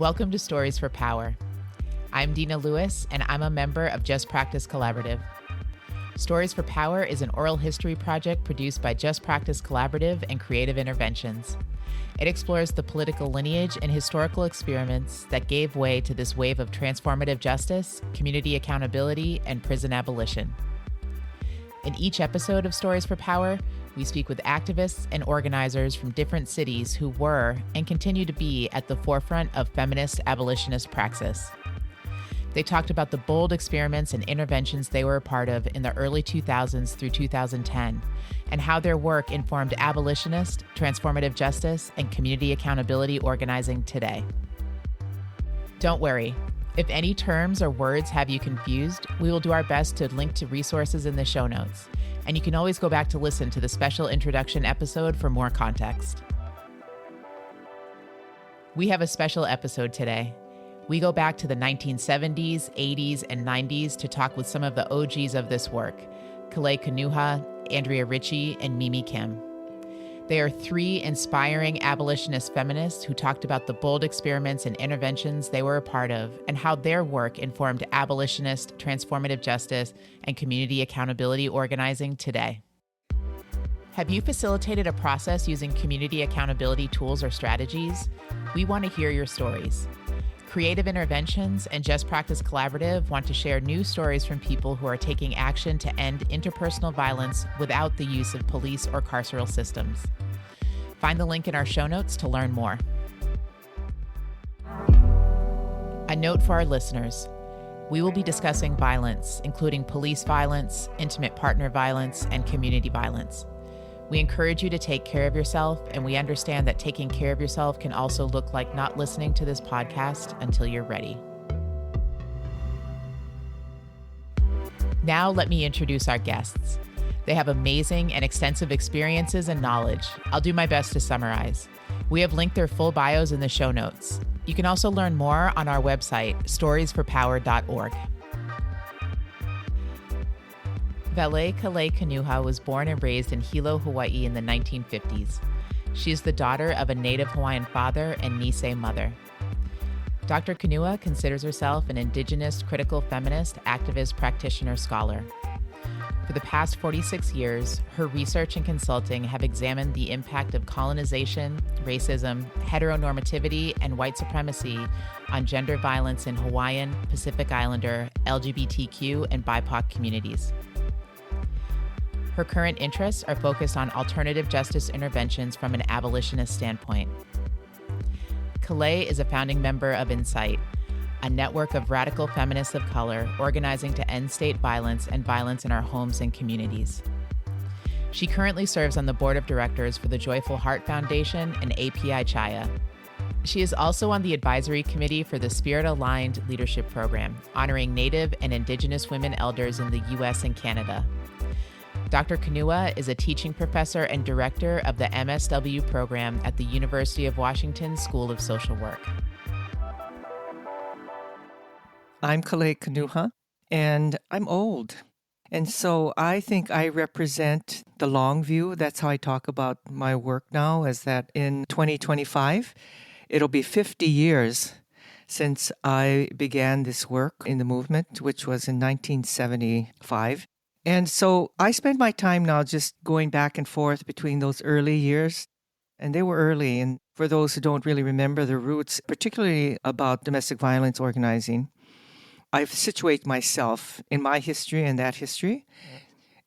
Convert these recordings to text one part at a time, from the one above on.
Welcome to Stories for Power. I'm Deana Lewis, and I'm a member of Just Practice Collaborative. Stories for Power is an oral history project produced by Just Practice Collaborative and Creative Interventions. It explores the political lineage and historical experiments that gave way to this wave of transformative justice, community accountability, and prison abolition. In each episode of Stories for Power, we speak with activists and organizers from different cities who were and continue to be at the forefront of feminist abolitionist praxis. They talked about the bold experiments and interventions they were a part of in the early 2000s through 2010, and how their work informed abolitionist, transformative justice, and community accountability organizing today. Don't worry. If any terms or words have you confused, we will do our best to link to resources in the show notes, and you can always go back to listen to the special introduction episode for more context. We have a special episode today. We go back to the 1970s, 80s, and 90s to talk with some of the OGs of this work, Kalei Kanuha, Andrea Ritchie, and Mimi Kim. They are three inspiring abolitionist feminists who talked about the bold experiments and interventions they were a part of and how their work informed abolitionist, transformative justice, and community accountability organizing today. Have you facilitated a process using community accountability tools or strategies? We want to hear your stories. Creative Interventions and Just Practice Collaborative want to share new stories from people who are taking action to end interpersonal violence without the use of police or carceral systems. Find the link in our show notes to learn more. A note for our listeners. We will be discussing violence, including police violence, intimate partner violence, and community violence. We encourage you to take care of yourself, and we understand that taking care of yourself can also look like not listening to this podcast until you're ready. Now let me introduce our guests. They have amazing and extensive experiences and knowledge. I'll do my best to summarize. We have linked their full bios in the show notes. You can also learn more on our website, storiesforpower.org. Valli Kalei Kanuha was born and raised in Hilo, Hawaii in the 1950s. She is the daughter of a Native Hawaiian father and Nisei mother. Dr. Kanuha considers herself an indigenous critical feminist activist practitioner scholar. For the past 46 years, her research and consulting have examined the impact of colonization, racism, heteronormativity, and white supremacy on gender violence in Hawaiian, Pacific Islander, LGBTQ, and BIPOC communities. Her current interests are focused on alternative justice interventions from an abolitionist standpoint. Kalei is a founding member of INCITE, a network of radical feminists of color organizing to end state violence and violence in our homes and communities. She currently serves on the board of directors for the Joyful Heart Foundation and API Chaya. She is also on the advisory committee for the Spirit Aligned Leadership Program, honoring Native and Indigenous women elders in the U.S. and Canada. Dr. Kanuha is a teaching professor and director of the MSW program at the University of Washington School of Social Work. I'm Kalei Kanuha, and I'm old. And so I think I represent the long view. That's how I talk about my work now, is that in 2025, it'll be 50 years since I began this work in the movement, which was in 1975. And so I spend my time now just going back and forth between those early years, and they were early. And for those who don't really remember the roots, particularly about domestic violence organizing, I situate myself in my history and that history,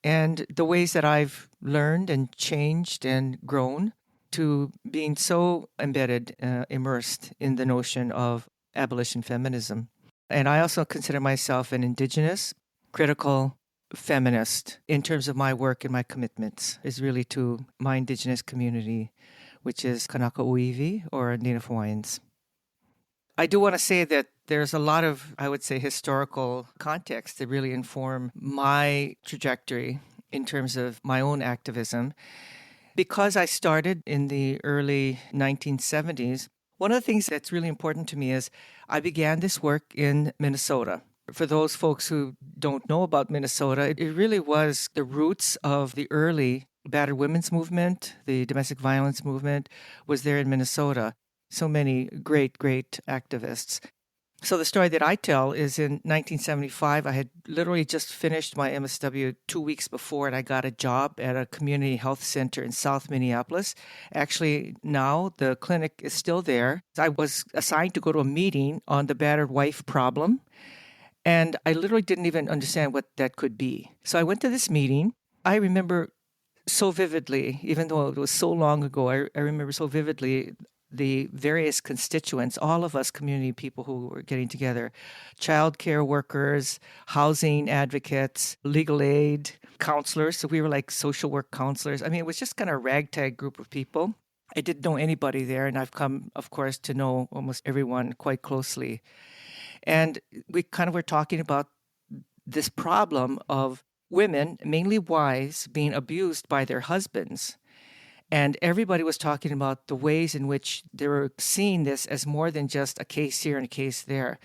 and the ways that I've learned and changed and grown to being so embedded, immersed in the notion of abolition feminism. And I also consider myself an indigenous, critical feminist in terms of my work and my commitments is really to my indigenous community, which is Kanaka Uivi or Native Hawaiians. I do want to say that there's a lot of, I would say, historical context that really inform my trajectory in terms of my own activism. Because I started in the early 1970s, one of the things that's really important to me is I began this work in Minnesota. For those folks who don't know about Minnesota, it really was the roots of the early battered women's movement, the domestic violence movement was there in Minnesota. So many great, great activists. So the story that I tell is in 1975, I had literally just finished my MSW 2 weeks before, and I got a job at a community health center in South Minneapolis. Actually, now the clinic is still there. I was assigned to go to a meeting on the battered wife problem, and I literally didn't even understand what that could be. So I went to this meeting. I remember so vividly, even though it was so long ago, I remember so vividly the various constituents, all of us community people who were getting together, child care workers, housing advocates, legal aid, counselors. So we were like social work counselors. I mean, it was just kind of a ragtag group of people. I didn't know anybody there, and I've come, of course, to know almost everyone quite closely. And we kind of were talking about this problem of women, mainly wives, being abused by their husbands. And everybody was talking about the ways in which they were seeing this as more than just a case here and a case there.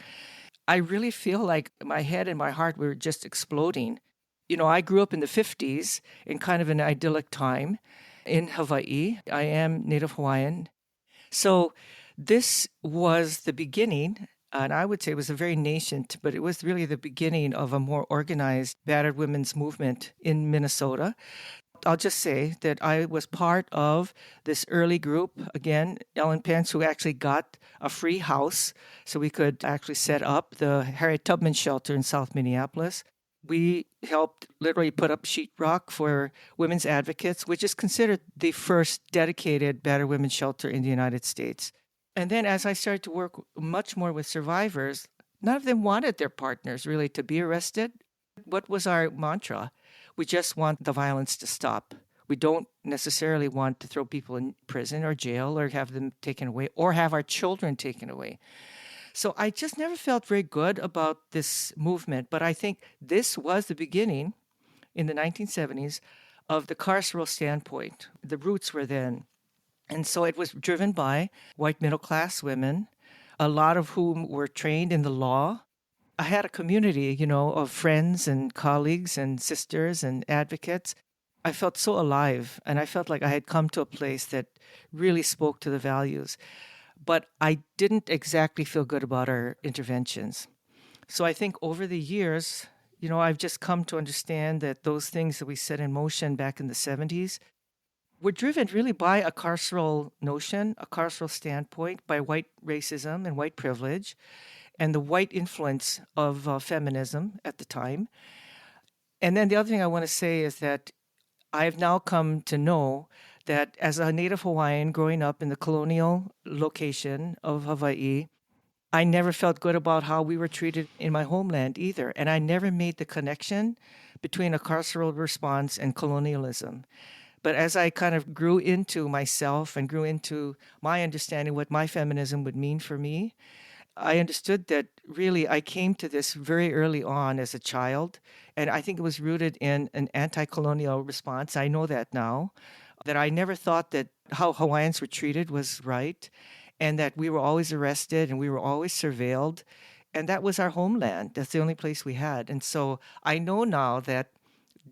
I really feel like my head and my heart were just exploding. You know, I grew up in the 50s in kind of an idyllic time in Hawaii. I am Native Hawaiian. So this was the beginning, and I would say it was a very nascent, but it was really the beginning of a more organized battered women's movement in Minnesota. I'll just say that I was part of this early group, again, Ellen Pence, who actually got a free house so we could actually set up the Harriet Tubman shelter in South Minneapolis. We helped literally put up sheetrock for women's advocates, which is considered the first dedicated battered women's shelter in the United States. And then as I started to work much more with survivors, none of them wanted their partners really to be arrested. What was our mantra? We just want the violence to stop. We don't necessarily want to throw people in prison or jail or have them taken away or have our children taken away. So I just never felt very good about this movement. But I think this was the beginning in the 1970s of the carceral standpoint. The roots were then. And so it was driven by white middle class women, a lot of whom were trained in the law. I had a community, you know, of friends and colleagues and sisters and advocates. I felt so alive, and I felt like I had come to a place that really spoke to the values. But I didn't exactly feel good about our interventions. So I think over the years, you know, I've just come to understand that those things that we set in motion back in the 70s were driven really by a carceral notion, a carceral standpoint, by white racism and white privilege and the white influence of feminism at the time. And then the other thing I want to say is that I've now come to know that as a Native Hawaiian growing up in the colonial location of Hawaii, I never felt good about how we were treated in my homeland either. And I never made the connection between a carceral response and colonialism. But as I kind of grew into myself and grew into my understanding what my feminism would mean for me, I understood that really I came to this very early on as a child, and I think it was rooted in an anti-colonial response. I know that now, that I never thought that how Hawaiians were treated was right, and that we were always arrested and we were always surveilled, and that was our homeland. That's the only place we had. And so I know now that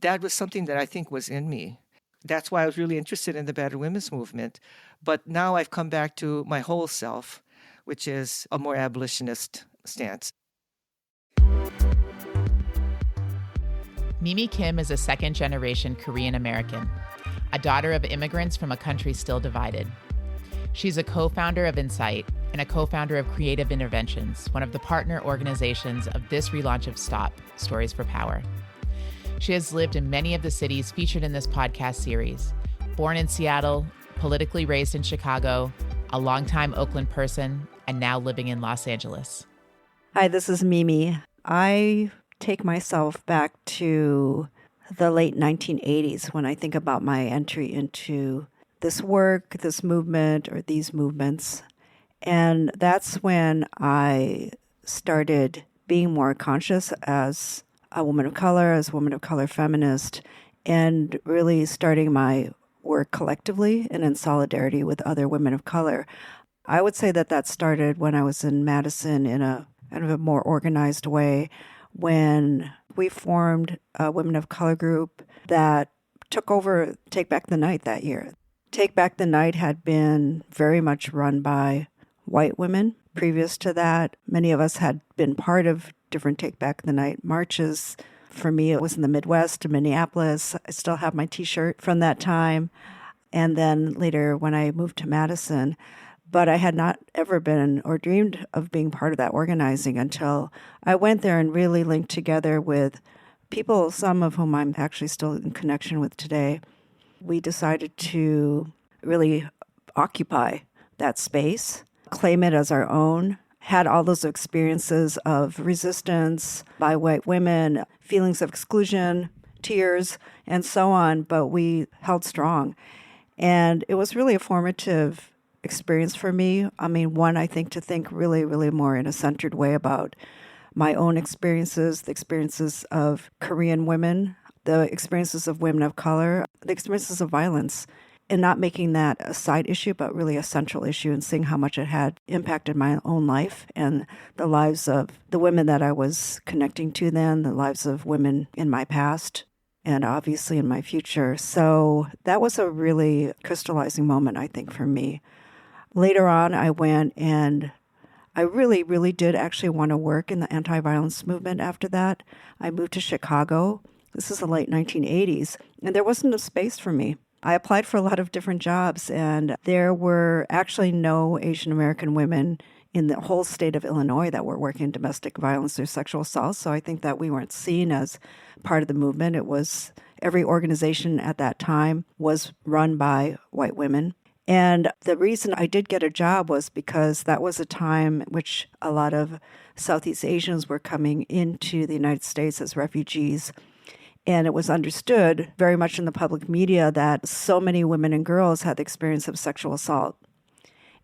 that was something that I think was in me. That's why I was really interested in the battered women's movement. But now I've come back to my whole self, which is a more abolitionist stance. Mimi Kim is a second-generation Korean American, a daughter of immigrants from a country still divided. She's a co-founder of INCITE and a co-founder of Creative Interventions, one of the partner organizations of this relaunch of STOP, Stories for Power. She has lived in many of the cities featured in this podcast series. Born in Seattle, politically raised in Chicago, a longtime Oakland person, and now living in Los Angeles. Hi, this is Mimi. I take myself back to the late 1980s when I think about my entry into this work, this movement, or these movements. And that's when I started being more conscious as a woman of color, as a woman of color feminist, and really starting my work collectively and in solidarity with other women of color. I would say that that started when I was in Madison in a kind of a more organized way, when we formed a women of color group that took over Take Back the Night that year. Take Back the Night had been very much run by white women. Previous to that, many of us had been part of different Take Back the Night marches. For me, it was in the Midwest, in Minneapolis. I still have my T-shirt from that time. And then later when I moved to Madison, but I had not ever been or dreamed of being part of that organizing until I went there and really linked together with people, some of whom I'm actually still in connection with today. We decided to really occupy that space, claim it as our own, had all those experiences of resistance by white women, feelings of exclusion, tears, and so on, but we held strong. And it was really a formative experience for me. I mean, one, I think to think really, really more in a centered way about my own experiences, the experiences of Korean women, the experiences of women of color, the experiences of violence, and not making that a side issue, but really a central issue, and seeing how much it had impacted my own life and the lives of the women that I was connecting to then, the lives of women in my past, and obviously in my future. So that was a really crystallizing moment, I think, for me. Later on, I went and I really, really did actually want to work in the anti-violence movement after that. I moved to Chicago. This is the late 1980s, and there wasn't a space for me. I applied for a lot of different jobs, and there were actually no Asian American women in the whole state of Illinois that were working in domestic violence or sexual assault. So I think that we weren't seen as part of the movement. It was every organization at that time was run by white women. And the reason I did get a job was because that was a time which a lot of Southeast Asians were coming into the United States as refugees. And it was understood very much in the public media that so many women and girls had the experience of sexual assault.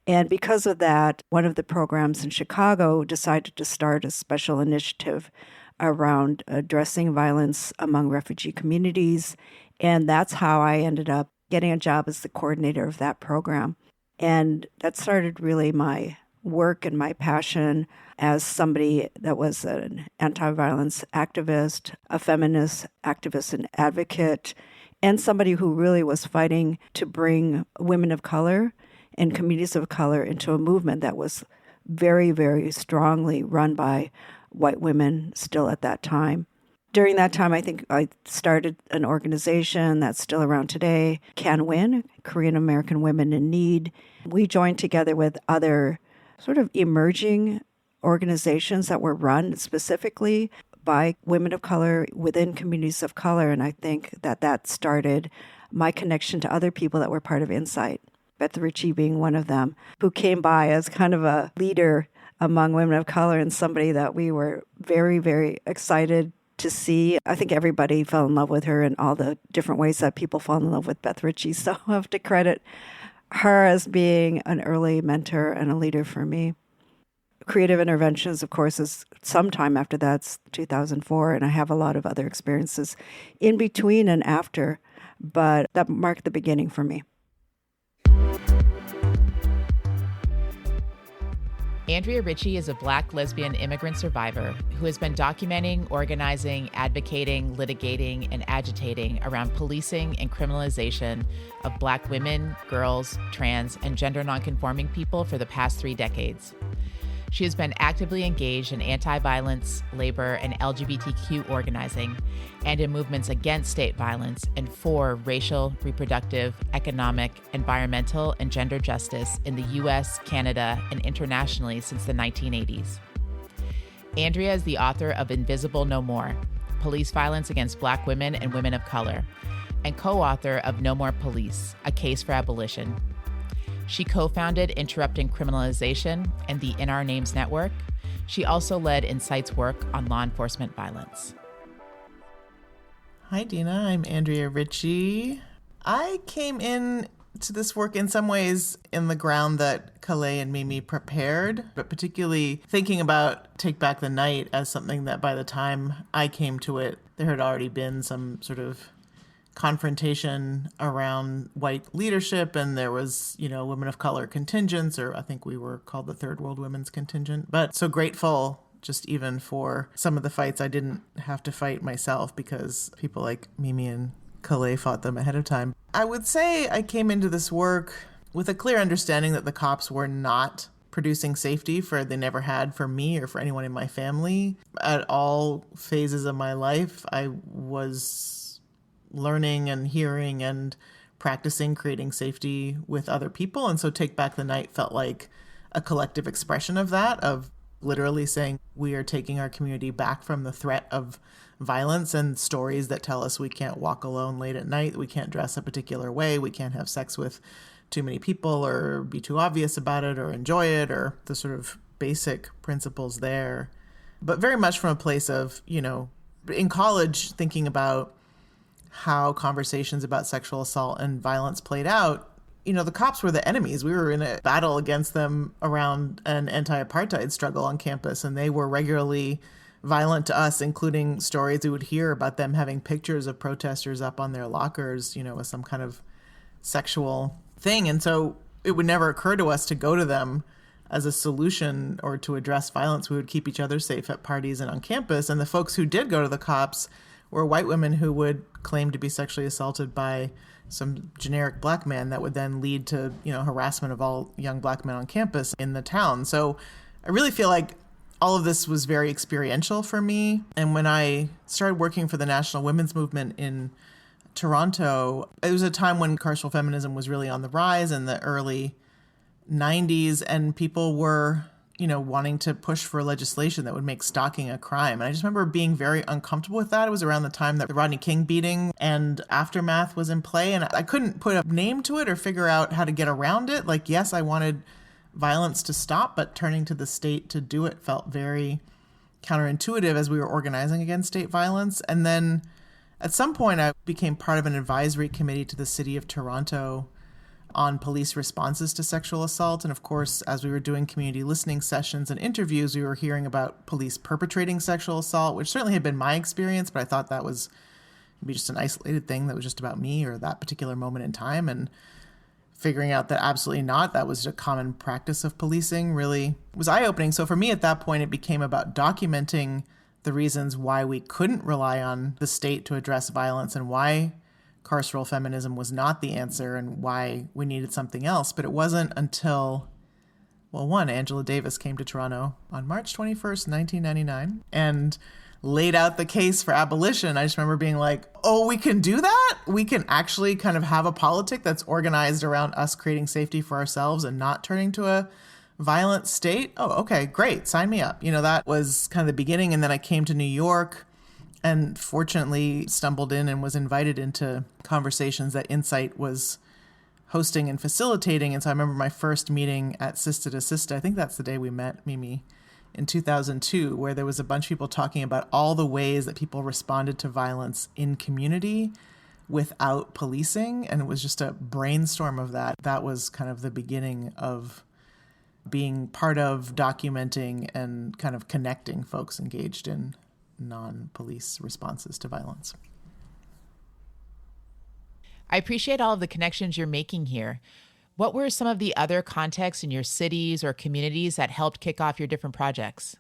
And because of that, one of the programs in Chicago decided to start a special initiative around addressing violence among refugee communities. And that's how I ended up getting a job as the coordinator of that program. And that started really my work and my passion as somebody that was an anti-violence activist, a feminist activist and advocate, and somebody who really was fighting to bring women of color and communities of color into a movement that was very, very strongly run by white women still at that time. During that time, I think I started an organization that's still around today, Can Win, Korean American Women in Need. We joined together with other sort of emerging organizations that were run specifically by women of color within communities of color. And I think that that started my connection to other people that were part of INCITE, Beth Ritchie being one of them, who came by as kind of a leader among women of color and somebody that we were very, very excited to see. I think everybody fell in love with her in all the different ways that people fall in love with Beth Ritchie. So I have to credit her as being an early mentor and a leader for me. Creative Interventions, of course, is sometime after that's 2004, and I have a lot of other experiences in between and after, but that marked the beginning for me. Andrea Ritchie is a Black lesbian immigrant survivor who has been documenting, organizing, advocating, litigating, and agitating around policing and criminalization of Black women, girls, trans, and gender nonconforming people for the past 3 decades. She has been actively engaged in anti-violence, labor, and LGBTQ organizing, and in movements against state violence and for racial, reproductive, economic, environmental, and gender justice in the U.S., Canada, and internationally since the 1980s. Andrea is the author of Invisible No More: Police Violence Against Black Women and Women of Color, and co-author of No More Police: A Case for Abolition. She co-founded Interrupting Criminalization and the In Our Names Network. She also led INCITE's work on law enforcement violence. Hi, Deana. I'm Andrea Ritchie. I came in to this work in some ways in the ground that Kalei and Mimi prepared, but particularly thinking about Take Back the Night as something that by the time I came to it, there had already been some sort of confrontation around white leadership, and there was, women of color contingents, or I think we were called the Third World Women's Contingent. But so grateful just even for some of the fights I didn't have to fight myself because people like Mimi and Kalei fought them ahead of time. I would say I came into this work with a clear understanding that the cops were not producing safety they never had for me or for anyone in my family. At all phases of my life, I was learning and hearing and practicing creating safety with other people. And so Take Back the Night felt like a collective expression of that, of literally saying we are taking our community back from the threat of violence and stories that tell us we can't walk alone late at night, we can't dress a particular way, we can't have sex with too many people or be too obvious about it or enjoy it, or the sort of basic principles there. But very much from a place of, in college, thinking about how conversations about sexual assault and violence played out. The cops were the enemies. We were in a battle against them around an anti-apartheid struggle on campus, and they were regularly violent to us, including stories we would hear about them having pictures of protesters up on their lockers, with some kind of sexual thing. And so it would never occur to us to go to them as a solution or to address violence. We would keep each other safe at parties and on campus. And the folks who did go to the cops were white women who would claim to be sexually assaulted by some generic black man that would then lead to, harassment of all young black men on campus in the town. So I really feel like all of this was very experiential for me. And when I started working for the National Women's Movement in Toronto, it was a time when carceral feminism was really on the rise in the early 90s, and people were, wanting to push for legislation that would make stalking a crime. And I just remember being very uncomfortable with that. It was around the time that the Rodney King beating and aftermath was in play, and I couldn't put a name to it or figure out how to get around it. Like, yes, I wanted violence to stop, but turning to the state to do it felt very counterintuitive as we were organizing against state violence. And then at some point, I became part of an advisory committee to the city of Toronto on police responses to sexual assault. And of course, as we were doing community listening sessions and interviews, we were hearing about police perpetrating sexual assault, which certainly had been my experience, but I thought that was maybe just an isolated thing that was just about me or that particular moment in time. And figuring out that absolutely not, that was a common practice of policing, really was eye-opening. So for me at that point, it became about documenting the reasons why we couldn't rely on the state to address violence and why carceral feminism was not the answer and why we needed something else. But it wasn't until, Angela Davis came to Toronto on March 21st, 1999, and laid out the case for abolition. I just remember being like, oh, we can do that? We can actually kind of have a politic that's organized around us creating safety for ourselves and not turning to a violent state? Oh, okay, great. Sign me up. That was kind of the beginning. And then I came to New York and fortunately stumbled in and was invited into conversations that INCITE was hosting and facilitating. And so I remember my first meeting at Sista to Sista. I think that's the day we met, Mimi, in 2002, where there was a bunch of people talking about all the ways that people responded to violence in community without policing. And it was just a brainstorm of that. That was kind of the beginning of being part of documenting and kind of connecting folks engaged in non-police responses to violence. I appreciate all of the connections you're making here. What were some of the other contexts in your cities or communities that helped kick off your different projects?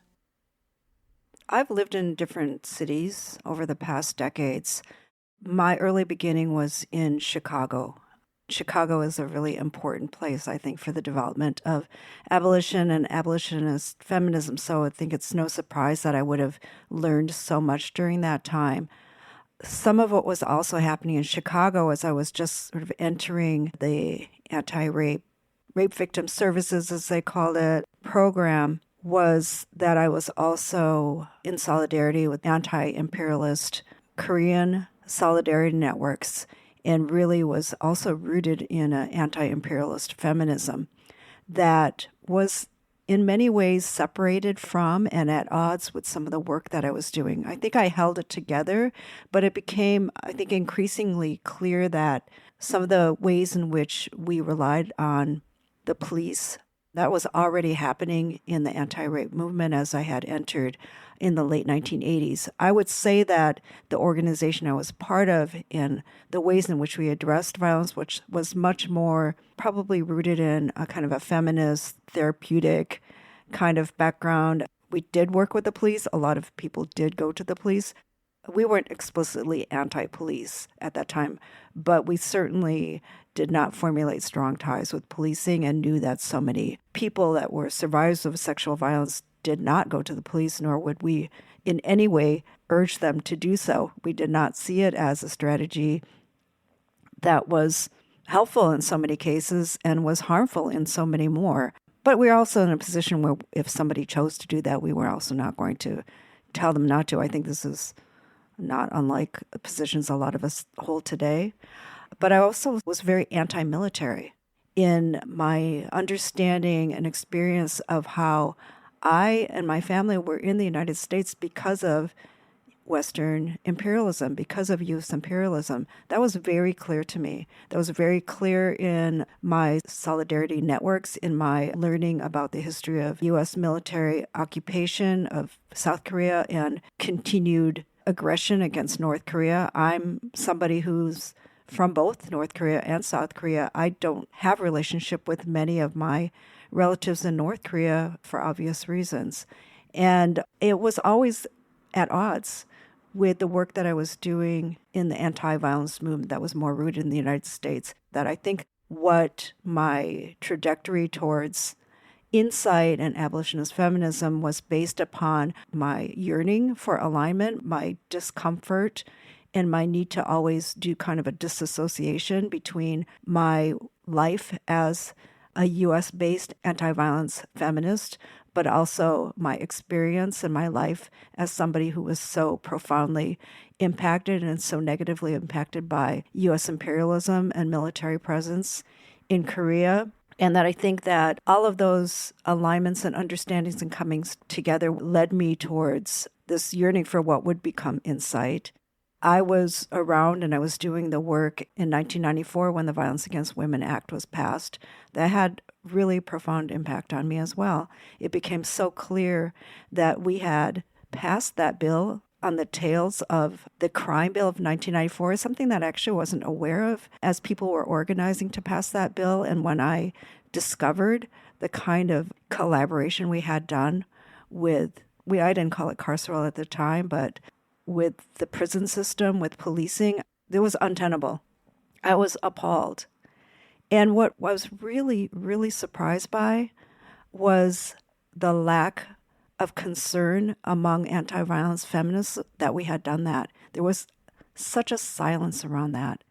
I've lived in different cities over the past decades. My early beginning was in Chicago. Chicago is a really important place, I think, for the development of abolition and abolitionist feminism. So I think it's no surprise that I would have learned so much during that time. Some of what was also happening in Chicago as I was just sort of entering the anti-rape victim services, as they called it, program, was that I was also in solidarity with anti-imperialist Korean solidarity networks and really was also rooted in an anti-imperialist feminism that was in many ways separated from and at odds with some of the work that I was doing. I think I held it together, but it became, I think, increasingly clear that some of the ways in which we relied on the police, that was already happening in the anti-rape movement as I had entered in the late 1980s. I would say that the organization I was part of and the ways in which we addressed violence, which was much more probably rooted in a kind of a feminist, therapeutic kind of background. We did work with the police. A lot of people did go to the police. We weren't explicitly anti-police at that time, but we certainly did not formulate strong ties with policing and knew that so many people that were survivors of sexual violence did not go to the police, nor would we in any way urge them to do so. We did not see it as a strategy that was helpful in so many cases and was harmful in so many more. But we were also in a position where if somebody chose to do that, we were also not going to tell them not to. I think this is not unlike positions a lot of us hold today. But I also was very anti-military in my understanding and experience of how I and my family were in the United States because of Western imperialism, because of U.S. imperialism. That was very clear to me. That was very clear in my solidarity networks, in my learning about the history of U.S. military occupation of South Korea and continued aggression against North Korea. I'm somebody who's from both North Korea and South Korea. I don't have a relationship with many of my relatives in North Korea for obvious reasons. And it was always at odds with the work that I was doing in the anti-violence movement that was more rooted in the United States, that I think what my trajectory towards INCITE and abolitionist feminism was based upon my yearning for alignment, my discomfort, and my need to always do kind of a disassociation between my life as a US-based anti-violence feminist, but also my experience in my life as somebody who was so profoundly impacted and so negatively impacted by US imperialism and military presence in Korea. And that I think that all of those alignments and understandings and comings together led me towards this yearning for what would become INCITE. I was around and I was doing the work in 1994 when the Violence Against Women Act was passed. That had really profound impact on me as well. It became so clear that we had passed that bill on the tails of the crime bill of 1994, something that I actually wasn't aware of as people were organizing to pass that bill. And when I discovered the kind of collaboration we had done with, I didn't call it carceral at the time, but with the prison system, with policing, it was untenable. I was appalled. And what I was really, really surprised by was the lack of concern among anti-violence feminists that we had done that. There was such a silence around that.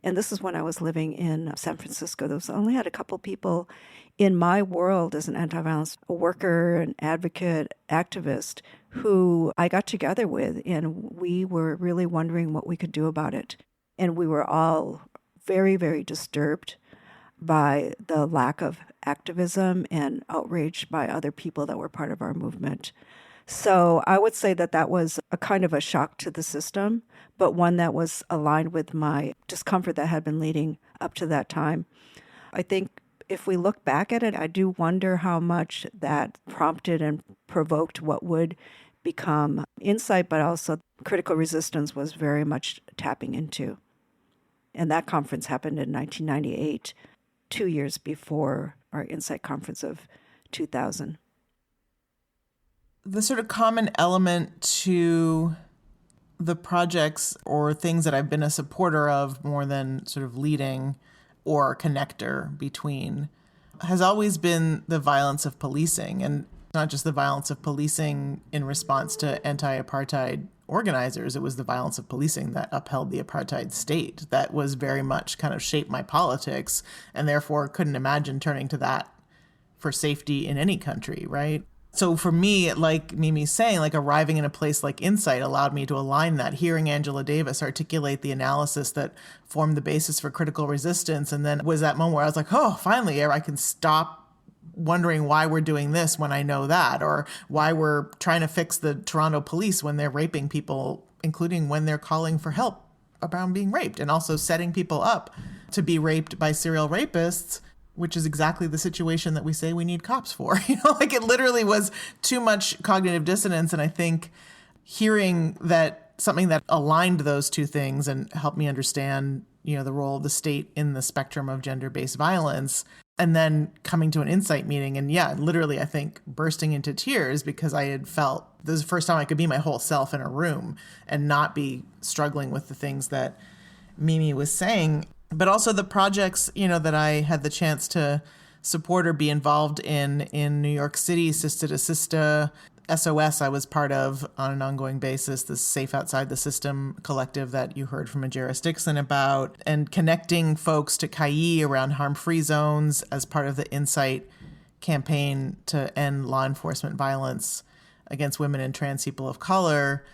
And this is when I was living in San Francisco. There was only had a couple people in my world as an anti-violence worker, an advocate, activist, who I got together with, and we were really wondering what we could do about it. And we were all very, very disturbed by the lack of activism and outraged by other people that were part of our movement. So I would say that that was a kind of a shock to the system, but one that was aligned with my discomfort that had been leading up to that time. I think if we look back at it, I do wonder how much that prompted and provoked what would become INCITE, but also Critical Resistance was very much tapping into. And that conference happened in 1998, 2 years before our INCITE conference of 2000. The sort of common element to the projects or things that I've been a supporter of more than sort of leading or connector between has always been the violence of policing, and not just the violence of policing in response to anti-apartheid organizers. It was the violence of policing that upheld the apartheid state that was very much kind of shaped my politics, and therefore couldn't imagine turning to that for safety in any country, right? So for me, like Mimi's saying, like arriving in a place like INCITE allowed me to align that, hearing Angela Davis articulate the analysis that formed the basis for Critical Resistance. And then was that moment where I was like, oh, finally, I can stop wondering why we're doing this when I know that, or why we're trying to fix the Toronto police when they're raping people, including when they're calling for help about being raped, and also setting people up to be raped by serial rapists, which is exactly the situation that we say we need cops for. Like it literally was too much cognitive dissonance. And I think hearing that something that aligned those two things and helped me understand, the role of the state in the spectrum of gender-based violence And then coming to an INCITE meeting and literally, I think, bursting into tears because I had felt this was the first time I could be my whole self in a room and not be struggling with the things that Mimi was saying. But also the projects, that I had the chance to support or be involved in New York City, Sista to Sista, SOS I was part of on an ongoing basis, the Safe Outside the System collective that you heard from Ajaris Dixon about, and connecting folks to Kai around harm-free zones as part of the INCITE campaign to end law enforcement violence against women and trans people of color.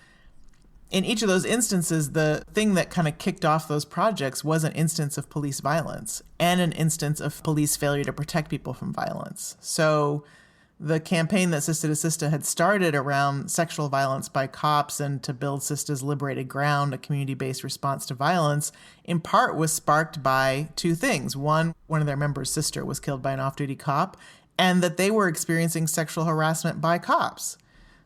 In each of those instances, the thing that kind of kicked off those projects was an instance of police violence and an instance of police failure to protect people from violence. So the campaign that Sista to Sista had started around sexual violence by cops and to build Sista's Liberated Ground, a community-based response to violence, in part was sparked by two things. One of their members' sister was killed by an off-duty cop, and that they were experiencing sexual harassment by cops.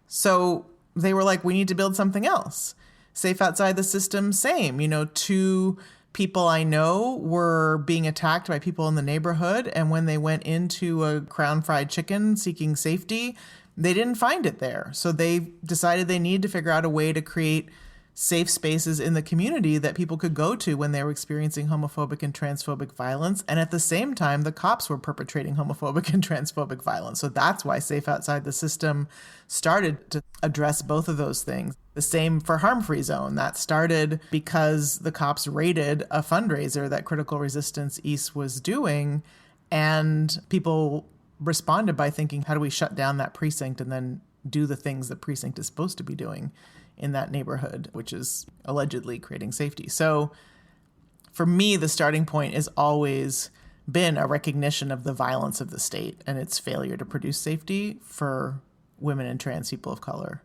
So they were like, we need to build something else. Safe Outside the System, same. Two people I know were being attacked by people in the neighborhood, and when they went into a Crown Fried Chicken seeking safety, they didn't find it there. So they decided they needed to figure out a way to create safe spaces in the community that people could go to when they were experiencing homophobic and transphobic violence. And at the same time, the cops were perpetrating homophobic and transphobic violence. So that's why Safe Outside the System started to address both of those things. The same for Harm-Free Zone. That started because the cops raided a fundraiser that Critical Resistance East was doing, and people responded by thinking, how do we shut down that precinct and then do the things the precinct is supposed to be doing in that neighborhood, which is allegedly creating safety. So for me, the starting point has always been a recognition of the violence of the state and its failure to produce safety for women and trans people of color.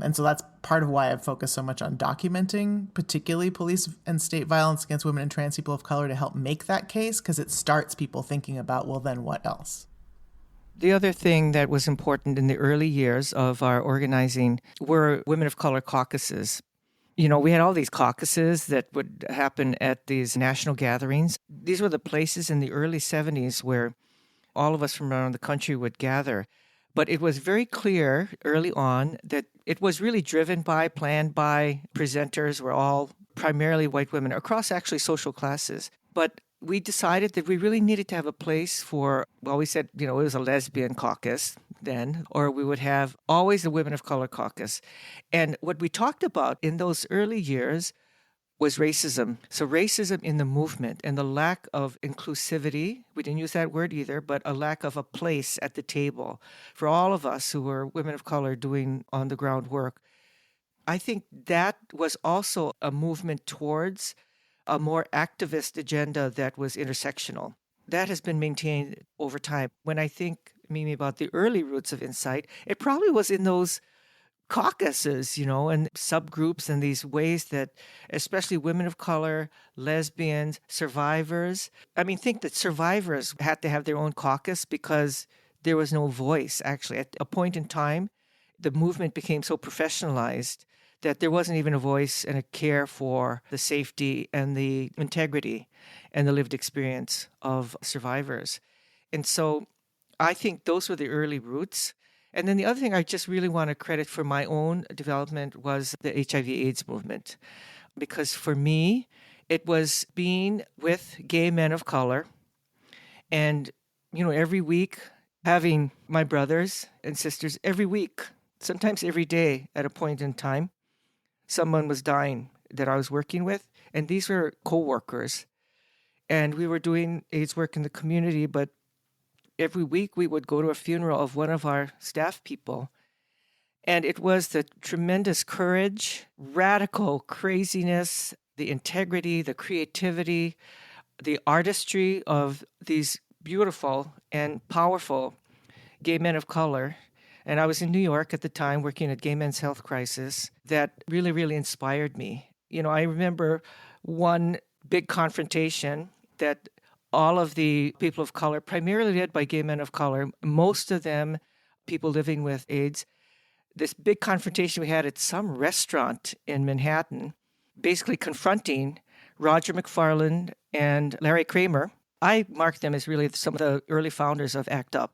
And so that's part of why I've focused so much on documenting, particularly police and state violence against women and trans people of color, to help make that case, because it starts people thinking about, well, then what else? The other thing that was important in the early years of our organizing were women of color caucuses. We had all these caucuses that would happen at these national gatherings. These were the places in the early 70s where all of us from around the country would gather. But it was very clear early on that it was really driven by, planned by, presenters were all primarily white women across actually social classes. But we decided that we really needed to have a place for, well, we said, it was a lesbian caucus then, or we would have always a women of color caucus. And what we talked about in those early years was racism. So racism in the movement and the lack of inclusivity, we didn't use that word either, but a lack of a place at the table for all of us who were women of color doing on-the-ground work. I think that was also a movement towards a more activist agenda that was intersectional. That has been maintained over time. When I think, Mimi, about the early roots of INCITE, it probably was in those caucuses, and subgroups and these ways that especially women of color, lesbians, survivors. Think that survivors had to have their own caucus because there was no voice, actually. At a point in time, the movement became so professionalized that there wasn't even a voice and a care for the safety and the integrity and the lived experience of survivors. And so I think those were the early roots. And then the other thing I just really want to credit for my own development was the HIV AIDS movement. Because for me, it was being with gay men of color and, every week having my brothers and sisters every week, sometimes every day at a point in time. Someone was dying that I was working with, and these were co-workers. And we were doing AIDS work in the community, but every week we would go to a funeral of one of our staff people. And it was the tremendous courage, radical craziness, the integrity, the creativity, the artistry of these beautiful and powerful gay men of color. And I was in New York at the time working at Gay Men's Health Crisis. That really, really inspired me. I remember one big confrontation that all of the people of color, primarily led by gay men of color, most of them people living with AIDS, this big confrontation we had at some restaurant in Manhattan, basically confronting Roger McFarland and Larry Kramer, I mark them as really some of the early founders of ACT UP.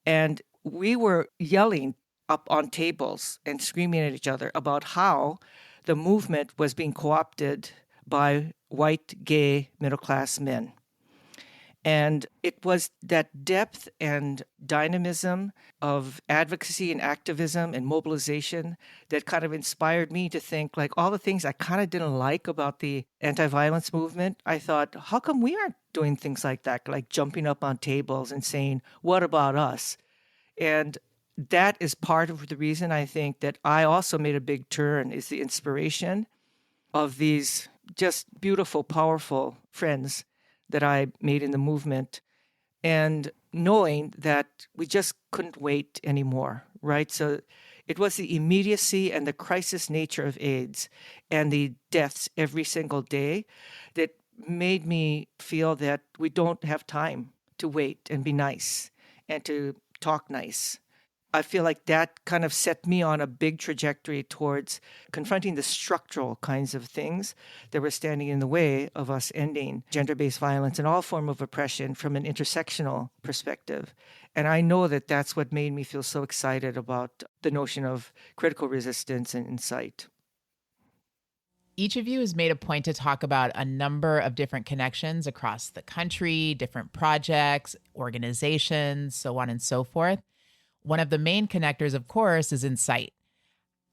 And we were yelling up on tables and screaming at each other about how the movement was being co-opted by white, gay, middle-class men. And it was that depth and dynamism of advocacy and activism and mobilization that kind of inspired me to think, like, all the things I kind of didn't like about the anti-violence movement. I thought, how come we aren't doing things like that, like jumping up on tables and saying, what about us? And that is part of the reason I think that I also made a big turn, is the inspiration of these just beautiful, powerful friends that I made in the movement, and knowing that we just couldn't wait anymore, right? So it was the immediacy and the crisis nature of AIDS and the deaths every single day that made me feel that we don't have time to wait and be nice and to talk nice. I feel like that kind of set me on a big trajectory towards confronting the structural kinds of things that were standing in the way of us ending gender-based violence and all form of oppression from an intersectional perspective. And I know that that's what made me feel so excited about the notion of critical resistance and INCITE. Each of you has made a point to talk about a number of different connections across the country, different projects, organizations, so on and so forth. One of the main connectors, of course, is INCITE.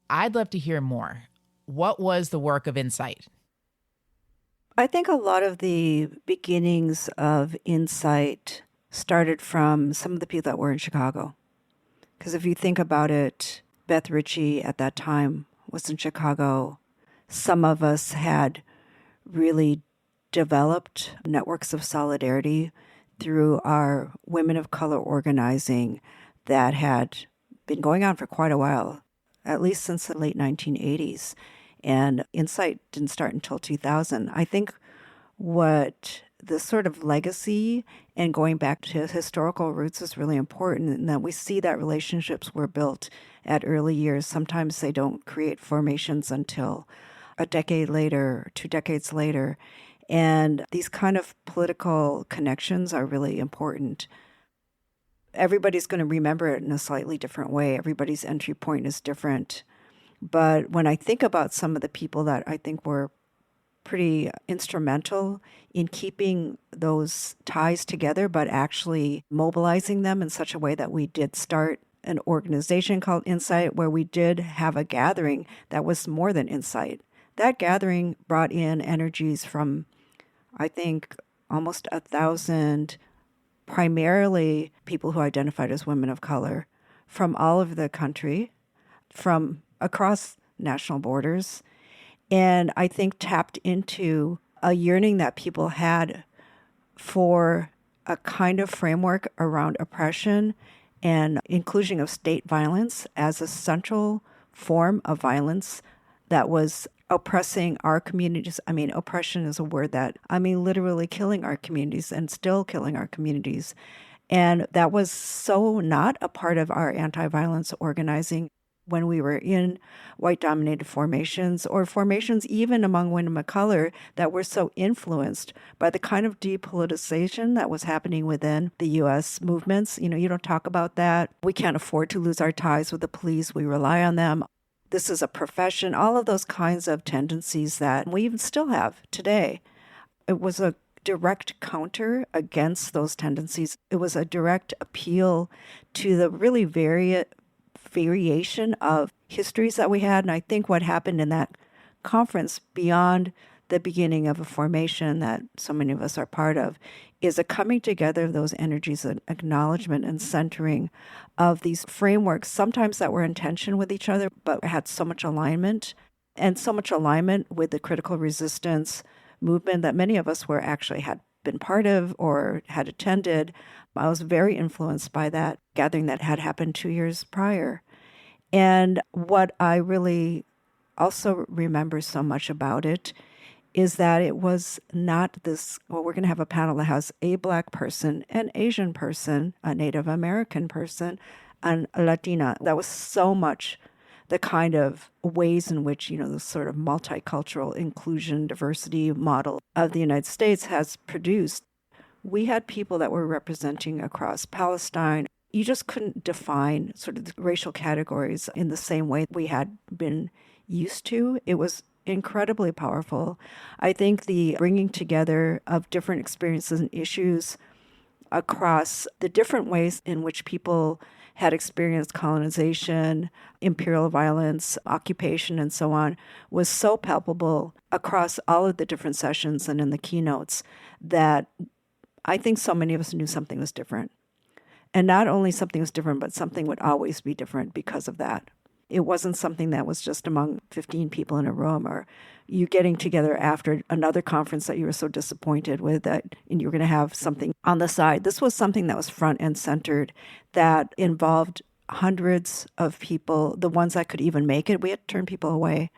I'd love to hear more. What was the work of INCITE? I think a lot of the beginnings of INCITE started from some of the people that were in Chicago. Because if you think about it, Beth Ritchie at that time was in Chicago. Some of us had really developed networks of solidarity through our women of color organizing that had been going on for quite a while, at least since the late 1980s. And INCITE didn't start until 2000. I think what the sort of legacy and going back to historical roots is really important, and that we see that relationships were built at early years. Sometimes they don't create formations until a decade later, 2 decades later. And these kind of political connections are really important. Everybody's going to remember it in a slightly different way. Everybody's entry point is different. But when I think about some of the people that I think were pretty instrumental in keeping those ties together, but actually mobilizing them in such a way that we did start an organization called INCITE, where we did have a gathering that was more than INCITE. That gathering brought in energies from, I think, almost 1,000 primarily people who identified as women of color from all over the country, from across national borders, and I think tapped into a yearning that people had for a kind of framework around oppression and inclusion of state violence as a central form of violence that was oppressing our communities. I mean, oppression is a word that, literally killing our communities and still killing our communities. And that was so not a part of our anti-violence organizing when we were in white-dominated formations, or formations even among women of color that were so influenced by the kind of depoliticization that was happening within the U.S. movements. You don't talk about that. We can't afford to lose our ties with the police. We rely on them. This is a profession, all of those kinds of tendencies that we even still have today. It was a direct counter against those tendencies. It was a direct appeal to the really variation of histories that we had. And I think what happened in that conference, beyond the beginning of a formation that so many of us are part of, is a coming together of those energies, an acknowledgement and centering of these frameworks, sometimes that were in tension with each other, but had so much alignment, and so much alignment with the critical resistance movement that many of us had been part of or had attended. I was very influenced by that gathering that had happened 2 years prior. And what I really also remember so much about it is that it was not this, well, we're going to have a panel that has a Black person, an Asian person, a Native American person, and a Latina. That was so much the kind of ways in which, the sort of multicultural inclusion, diversity model of the United States has produced we had people that were representing across Palestine. You just couldn't define sort of the racial categories in the same way we had been used to. It was incredibly powerful. I think the bringing together of different experiences and issues across the different ways in which people had experienced colonization, imperial violence, occupation, and so on, was so palpable across all of the different sessions and in the keynotes that I think so many of us knew something was different. And not only something was different, but something would always be different because of that. It wasn't something that was just among 15 people in a room, or you getting together after another conference that you were so disappointed with that and you were going to have something on the side. This was something that was front and centered, that involved hundreds of people, the ones that could even make it. We had to turn people away.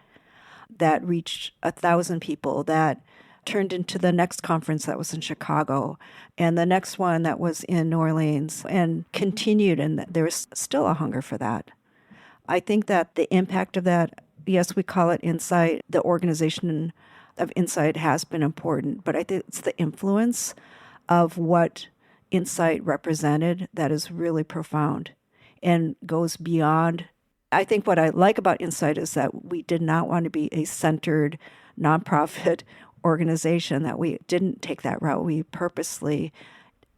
That reached 1,000 people, that turned into the next conference that was in Chicago and the next one that was in New Orleans, and continued, and there was still a hunger for that. I think that the impact of that, yes, we call it INCITE. The organization of INCITE has been important, but I think it's the influence of what INCITE represented that is really profound and goes beyond. I think what I like about INCITE is that we did not want to be a centered nonprofit organization, that we didn't take that route. We purposely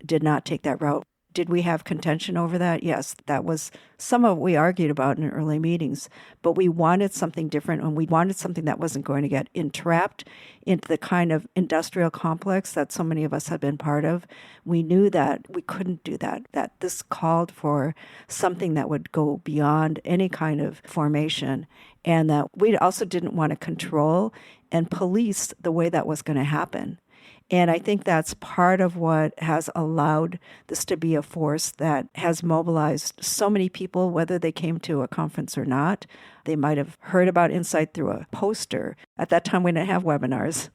did not take that route. Did we have contention over that? Yes, that was some of what we argued about in early meetings. But we wanted something different, and we wanted something that wasn't going to get entrapped into the kind of industrial complex that so many of us had been part of. We knew that we couldn't do that, that this called for something that would go beyond any kind of formation, and that we also didn't want to control and police the way that was going to happen. And I think that's part of what has allowed this to be a force that has mobilized so many people, whether they came to a conference or not. They might have heard about INCITE through a poster. At that time, we didn't have webinars,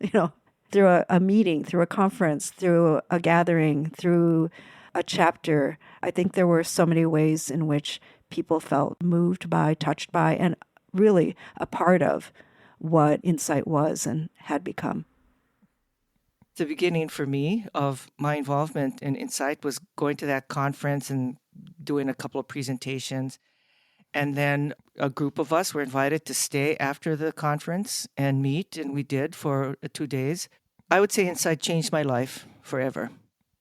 through a meeting, through a conference, through a gathering, through a chapter. I think there were so many ways in which people felt moved by, touched by, and really a part of what INCITE was and had become. The beginning for me of my involvement in INCITE was going to that conference and doing a couple of presentations. And then a group of us were invited to stay after the conference and meet, and we did for 2 days. I would say INCITE changed my life forever.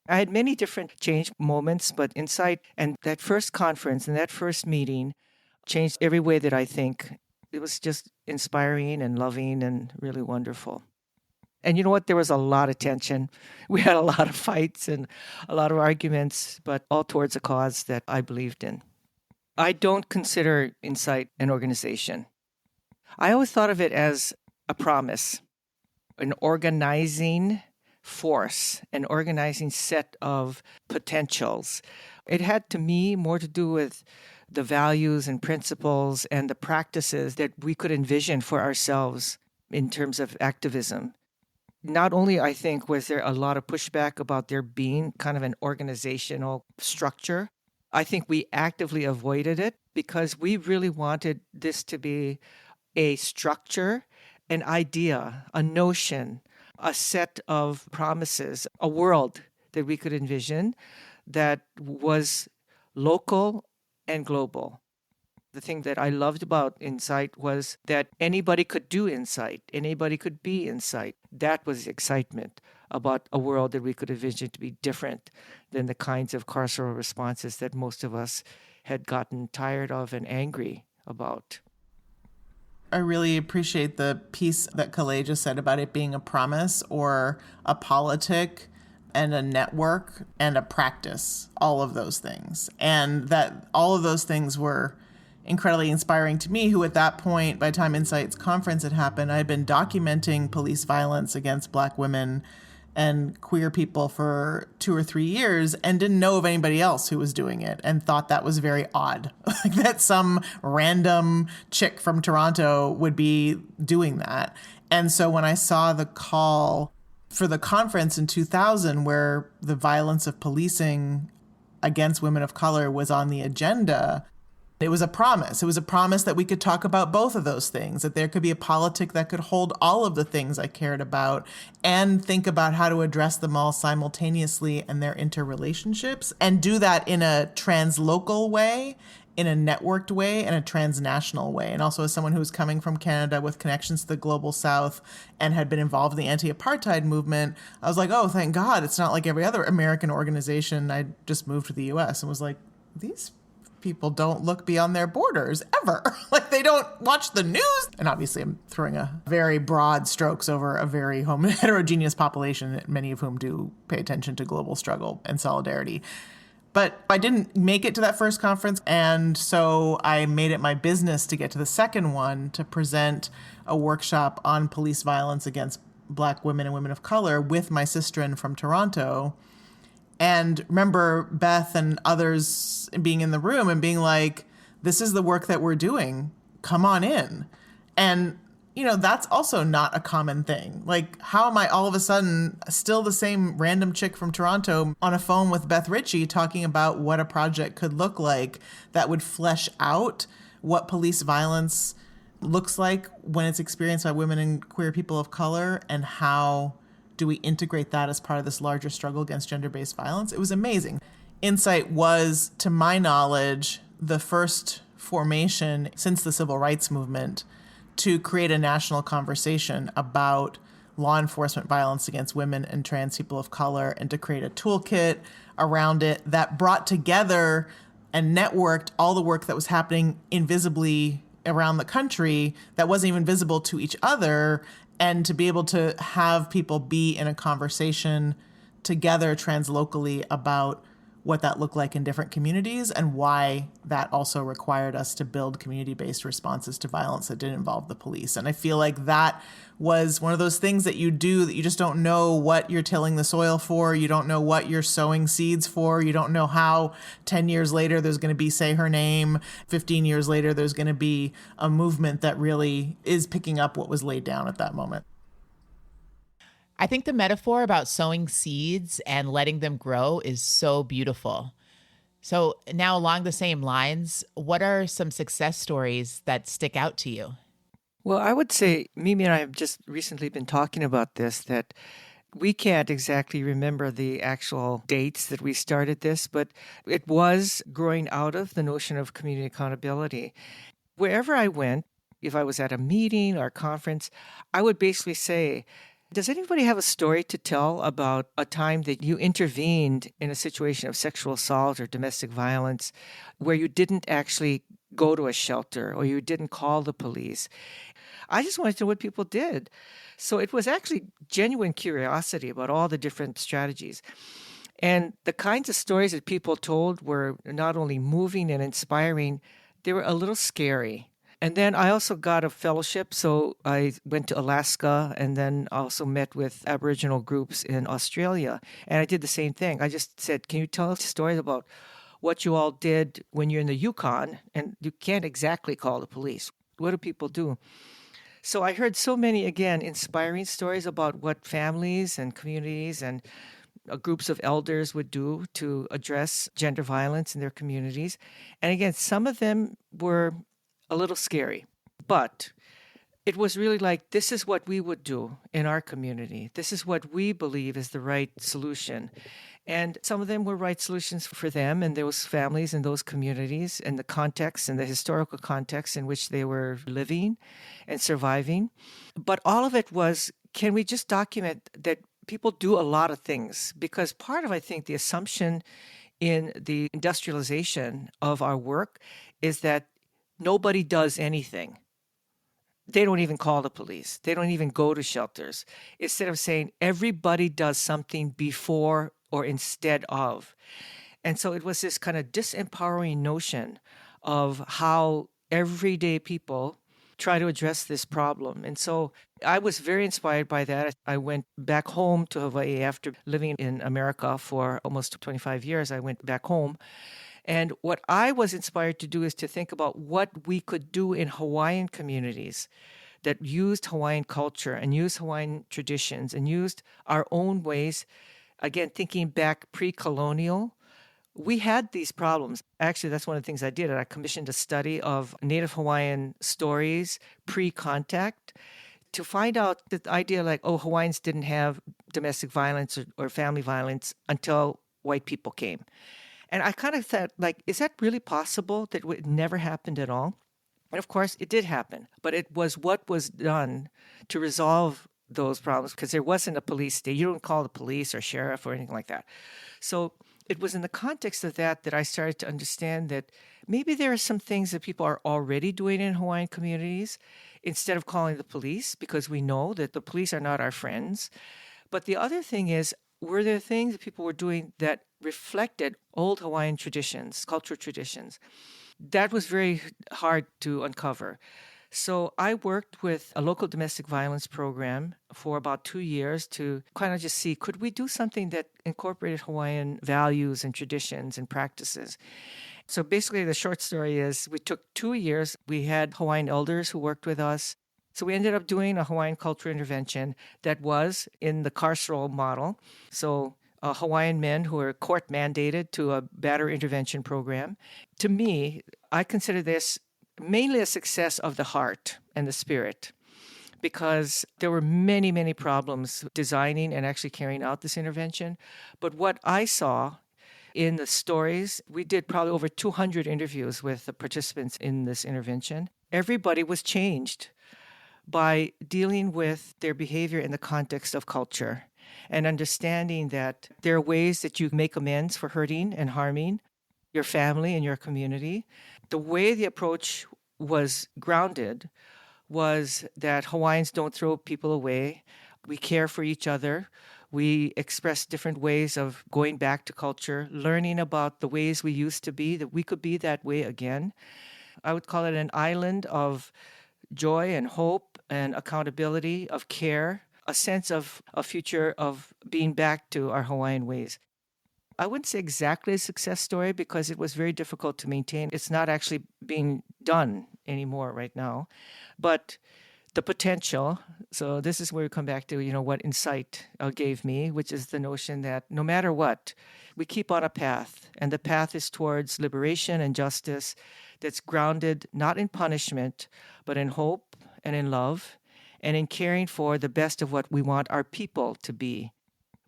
I had many different change moments, but INCITE and that first conference and that first meeting changed every way that I think. It was just inspiring and loving and really wonderful. And you know what? There was a lot of tension. We had a lot of fights and a lot of arguments, but all towards a cause that I believed in. I don't consider INCITE an organization. I always thought of it as a promise, an organizing force, an organizing set of potentials. It had, to me, more to do with the values and principles and the practices that we could envision for ourselves in terms of activism. Not only, I think, was there a lot of pushback about there being kind of an organizational structure, I think we actively avoided it because we really wanted this to be a structure, an idea, a notion, a set of promises, a world that we could envision that was local and global. The thing that I loved about INCITE was that anybody could do INCITE, anybody could be INCITE. That was the excitement about a world that we could envision to be different than the kinds of carceral responses that most of us had gotten tired of and angry about. I really appreciate the piece that Kalei just said about it being a promise or a politic and a network and a practice, all of those things. And that all of those things were incredibly inspiring to me, who at that point, by the time INCITE's conference had happened, I had been documenting police violence against Black women and queer people for 2 or 3 years and didn't know of anybody else who was doing it and thought that was very odd, like that some random chick from Toronto would be doing that. And so when I saw the call for the conference in 2000, where the violence of policing against women of color was on the agenda, It was a promise. It was a promise that we could talk about both of those things, that there could be a politic that could hold all of the things I cared about and think about how to address them all simultaneously and their interrelationships, and do that in a translocal way, in a networked way, and a transnational way. And also as someone who was coming from Canada with connections to the global South and had been involved in the anti-apartheid movement, I was like, oh, thank God, it's not like every other American organization. I just moved to the US and was like, these people don't look beyond their borders ever. Like, they don't watch the news. And obviously I'm throwing a very broad strokes over a very heterogeneous population, many of whom do pay attention to global struggle and solidarity. But I didn't make it to that first conference, and so I made it my business to get to the second one to present a workshop on police violence against Black women and women of color with my sister from Toronto. And remember Beth and others being in the room and being like, this is the work that we're doing. Come on in. And, that's also not a common thing. Like, how am I all of a sudden still the same random chick from Toronto on a phone with Beth Ritchie talking about what a project could look like that would flesh out what police violence looks like when it's experienced by women and queer people of color, and how do we integrate that as part of this larger struggle against gender-based violence? It was amazing. INCITE was, to my knowledge, the first formation since the civil rights movement to create a national conversation about law enforcement violence against women and trans people of color, and to create a toolkit around it that brought together and networked all the work that was happening invisibly around the country that wasn't even visible to each other, and to be able to have people be in a conversation together translocally about what that looked like in different communities, and why that also required us to build community-based responses to violence that didn't involve the police. And I feel like that was one of those things that you do that you just don't know what you're tilling the soil for. You don't know what you're sowing seeds for. You don't know how 10 years later there's going to be Say Her Name. 15 years later there's going to be a movement that really is picking up what was laid down at that moment. I think the metaphor about sowing seeds and letting them grow is so beautiful. So now, along the same lines, what are some success stories that stick out to you? Well, I would say Mimi and I have just recently been talking about this, that we can't exactly remember the actual dates that we started this, but it was growing out of the notion of community accountability. Wherever I went, if I was at a meeting or a conference, I would basically say, does anybody have a story to tell about a time that you intervened in a situation of sexual assault or domestic violence where you didn't actually go to a shelter or you didn't call the police? I just wanted to know what people did. So it was actually genuine curiosity about all the different strategies. And the kinds of stories that people told were not only moving and inspiring, they were a little scary. And then I also got a fellowship, so I went to Alaska and then also met with Aboriginal groups in Australia. And I did the same thing. I just said, can you tell us stories about what you all did when you're in the Yukon? And you can't exactly call the police. What do people do? So I heard so many, again, inspiring stories about what families and communities and groups of elders would do to address gender violence in their communities. And again, some of them were a little scary, but it was really like, this is what we would do in our community. This is what we believe is the right solution. And some of them were right solutions for them and those families and those communities and the context and the historical context in which they were living and surviving. But all of it was, can we just document that people do a lot of things? Because part of, I think, the assumption in the industrialization of our work is that nobody does anything. They don't even call the police. They don't even go to shelters. Instead of saying everybody does something before or instead of. And so it was this kind of disempowering notion of how everyday people try to address this problem. And so I was very inspired by that. I went back home to Hawaii after living in America for almost 25 years. I went back home. And what I was inspired to do is to think about what we could do in Hawaiian communities that used Hawaiian culture and used Hawaiian traditions and used our own ways, again, thinking back pre-colonial, we had these problems. Actually, that's one of the things I did. I commissioned a study of Native Hawaiian stories pre-contact to find out the idea like, oh, Hawaiians didn't have domestic violence or family violence until white people came. And I kind of thought, like, is that really possible that it never happened at all? And of course, it did happen, but it was what was done to resolve those problems because there wasn't a police state. You don't call the police or sheriff or anything like that. So it was in the context of that I started to understand that maybe there are some things that people are already doing in Hawaiian communities instead of calling the police, because we know that the police are not our friends. But the other thing is, were there things that people were doing that reflected old Hawaiian traditions, cultural traditions? That was very hard to uncover. So I worked with a local domestic violence program for about 2 years to kind of just see, could we do something that incorporated Hawaiian values and traditions and practices? So basically the short story is we took 2 years. We had Hawaiian elders who worked with us. So we ended up doing a Hawaiian cultural intervention that was in the carceral model. So Hawaiian men who are court mandated to a batterer intervention program. To me, I consider this mainly a success of the heart and the spirit, because there were many, many problems designing and actually carrying out this intervention. But what I saw in the stories, we did probably over 200 interviews with the participants in this intervention. Everybody was changed by dealing with their behavior in the context of culture and understanding that there are ways that you make amends for hurting and harming your family and your community. The way the approach was grounded was that Hawaiians don't throw people away. We care for each other. We express different ways of going back to culture, learning about the ways we used to be, that we could be that way again. I would call it an island of joy and hope and accountability, of care, a sense of a future of being back to our Hawaiian ways. I wouldn't say exactly a success story because it was very difficult to maintain. It's not actually being done anymore right now. But the potential, so this is where we come back to, what INCITE gave me, which is the notion that no matter what, we keep on a path. And the path is towards liberation and justice that's grounded not in punishment, but in hope and in love and in caring for the best of what we want our people to be.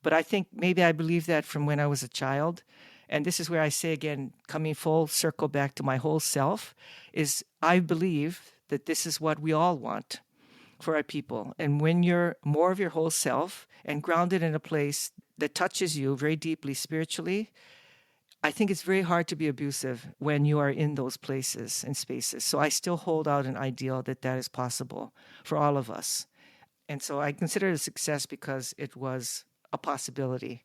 But I think maybe I believe that from when I was a child. And this is where I say again, coming full circle back to my whole self, is I believe that this is what we all want for our people. And when you're more of your whole self and grounded in a place that touches you very deeply spiritually, I think it's very hard to be abusive when you are in those places and spaces. So I still hold out an ideal that is possible for all of us. And so I consider it a success because it was a possibility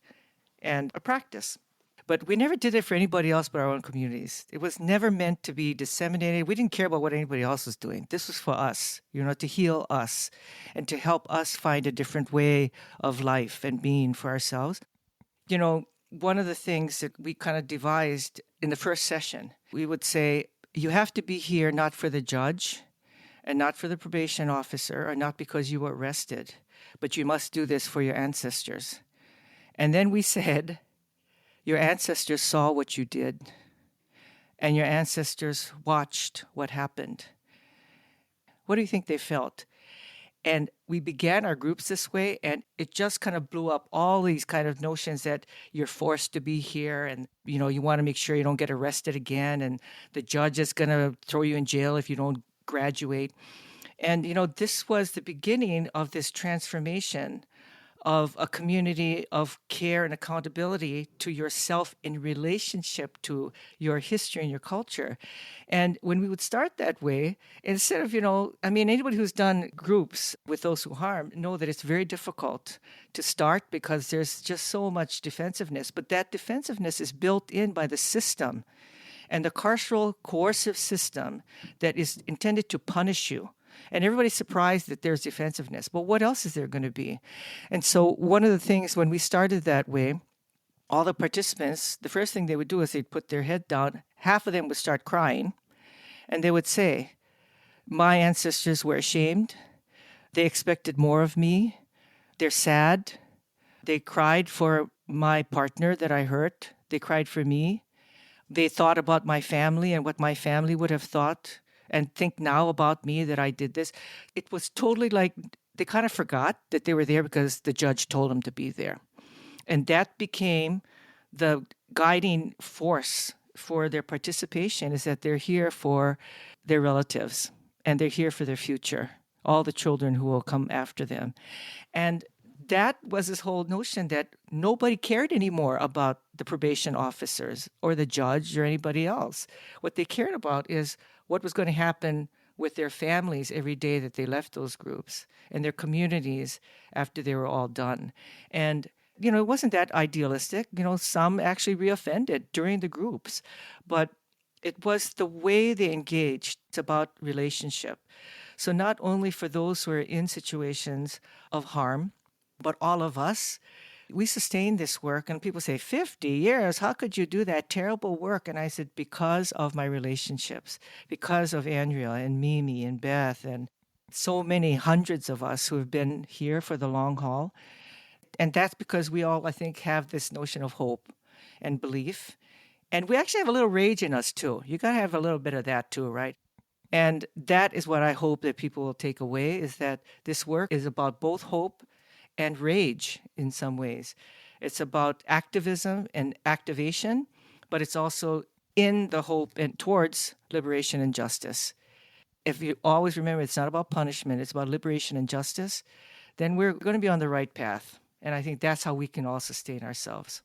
and a practice. But we never did it for anybody else but our own communities. It was never meant to be disseminated. We didn't care about what anybody else was doing. This was for us, to heal us and to help us find a different way of life and being for ourselves. One of the things that we kind of devised in the first session, we would say, you have to be here not for the judge and not for the probation officer or not because you were arrested, but you must do this for your ancestors. And then we said, your ancestors saw what you did, and your ancestors watched what happened. What do you think they felt? And we began our groups this way, and it just kind of blew up all these kind of notions that you're forced to be here, and you want to make sure you don't get arrested again, and the judge is going to throw you in jail if you don't graduate. And this was the beginning of this transformation of a community of care and accountability to yourself in relationship to your history and your culture. And when we would start that way, instead of, anybody who's done groups with those who harm know that it's very difficult to start because there's just so much defensiveness. But that defensiveness is built in by the system and the carceral coercive system that is intended to punish you. And everybody's surprised that there's defensiveness. But what else is there going to be? And so one of the things when we started that way, all the participants, the first thing they would do is they'd put their head down. Half of them would start crying. And they would say, my ancestors were ashamed. They expected more of me. They're sad. They cried for my partner that I hurt. They cried for me. They thought about my family and what my family would have thought and think now about me that I did this. It was totally like they kind of forgot that they were there because the judge told them to be there. And that became the guiding force for their participation, is that they're here for their relatives and they're here for their future, all the children who will come after them. And that was this whole notion that nobody cared anymore about the probation officers or the judge or anybody else. What they cared about is what was going to happen with their families every day that they left those groups and their communities after they were all done. And it wasn't that idealistic. Some actually reoffended during the groups, but it was the way they engaged. It's about relationship. So not only for those who are in situations of harm, but all of us, we sustained this work. And people say, 50 years, how could you do that terrible work? And I said, because of my relationships, because of Andrea and Mimi and Beth and so many hundreds of us who have been here for the long haul. And that's because we all, I think, have this notion of hope and belief. And we actually have a little rage in us, too. You got to have a little bit of that, too, right? And that is what I hope that people will take away, is that this work is about both hope and rage in some ways. It's about activism and activation, but it's also in the hope and towards liberation and justice. If you always remember, it's not about punishment, it's about liberation and justice, then we're going to be on the right path. And I think that's how we can all sustain ourselves.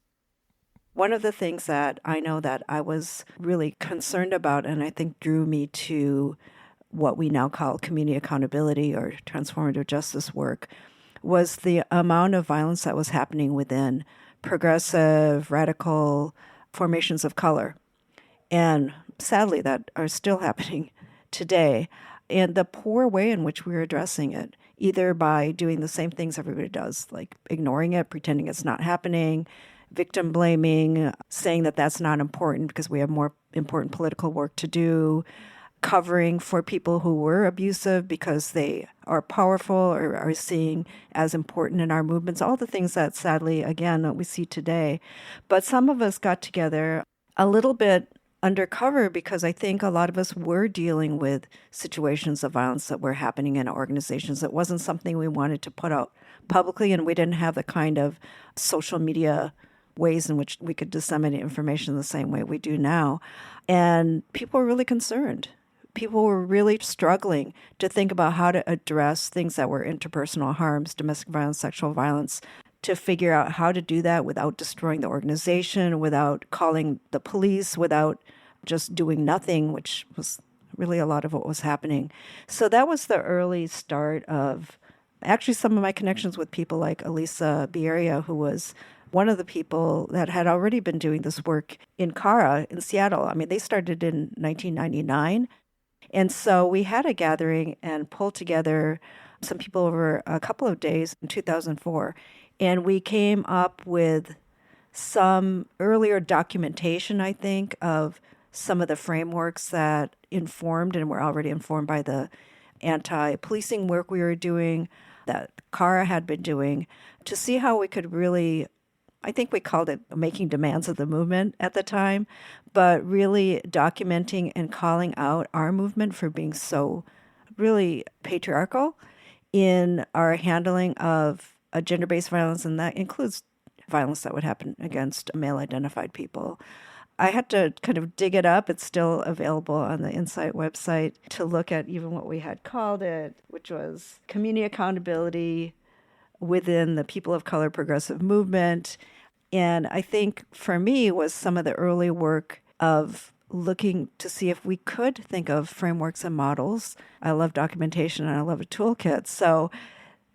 One of the things that I know that I was really concerned about, and I think drew me to what we now call community accountability or transformative justice work, was the amount of violence that was happening within progressive, radical formations of color. And sadly, that are still happening today. And the poor way in which we're addressing it, either by doing the same things everybody does, like ignoring it, pretending it's not happening, victim blaming, saying that that's not important because we have more important political work to do, covering for people who were abusive because they are powerful or are seen as important in our movements, all the things that sadly, again, we see today. But some of us got together a little bit undercover because I think a lot of us were dealing with situations of violence that were happening in organizations. It wasn't something we wanted to put out publicly, and we didn't have the kind of social media ways in which we could disseminate information the same way we do now. And people were really concerned. People were really struggling to think about how to address things that were interpersonal harms, domestic violence, sexual violence, to figure out how to do that without destroying the organization, without calling the police, without just doing nothing, which was really a lot of what was happening. So that was the early start of actually some of my connections with people like Elisa Bieria, who was one of the people that had already been doing this work in CARA in Seattle. I mean, they started in 1999. And so we had a gathering and pulled together some people over a couple of days in 2004. And we came up with some earlier documentation, I think, of some of the frameworks that informed and were already informed by the anti-policing work we were doing, that CARA had been doing, to see how we could really, I think we called it making demands of the movement at the time, but really documenting and calling out our movement for being so really patriarchal in our handling of gender-based violence, and that includes violence that would happen against male-identified people. I had to kind of dig it up. It's still available on the INCITE website to look at even what we had called it, which was community accountability within the people of color progressive movement. And I think for me was some of the early work of looking to see if we could think of frameworks and models. I love documentation and I love a toolkit. So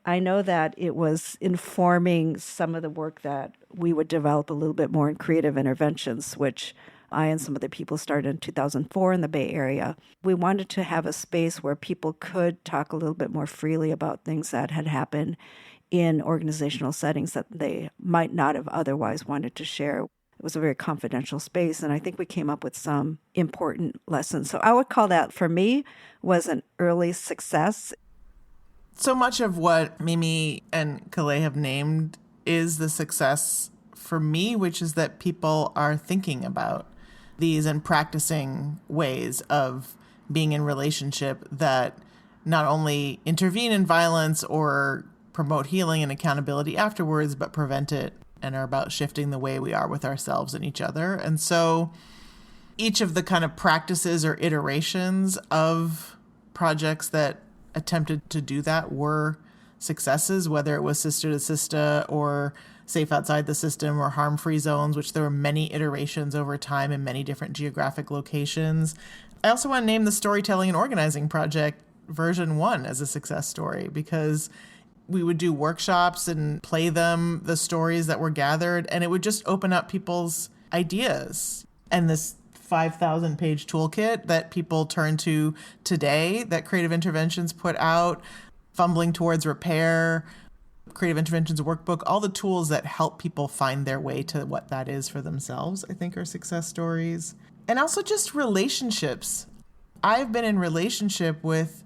I know that it was informing some of the work that we would develop a little bit more in creative interventions, which I and some other people started in 2004 in the Bay Area. We wanted to have a space where people could talk a little bit more freely about things that had happened in organizational settings that they might not have otherwise wanted to share. It was a very confidential space, and I think we came up with some important lessons. So I would call that, for me, was an early success. So much of what Mimi and Kalei have named is the success for me, which is that people are thinking about these and practicing ways of being in relationship that not only intervene in violence or promote healing and accountability afterwards, but prevent it and are about shifting the way we are with ourselves and each other. And so each of the kind of practices or iterations of projects that attempted to do that were successes, whether it was Sister to Sister or Safe Outside the System or Harm-Free Zones, which there were many iterations over time in many different geographic locations. I also want to name the Storytelling and Organizing Project version 1 as a success story, because we would do workshops and play them the stories that were gathered, and it would just open up people's ideas. And this 5,000 page toolkit that people turn to today that Creative Interventions put out, Fumbling Towards Repair, Creative Interventions Workbook, all the tools that help people find their way to what that is for themselves, I think are success stories. And also just relationships. I've been in relationship with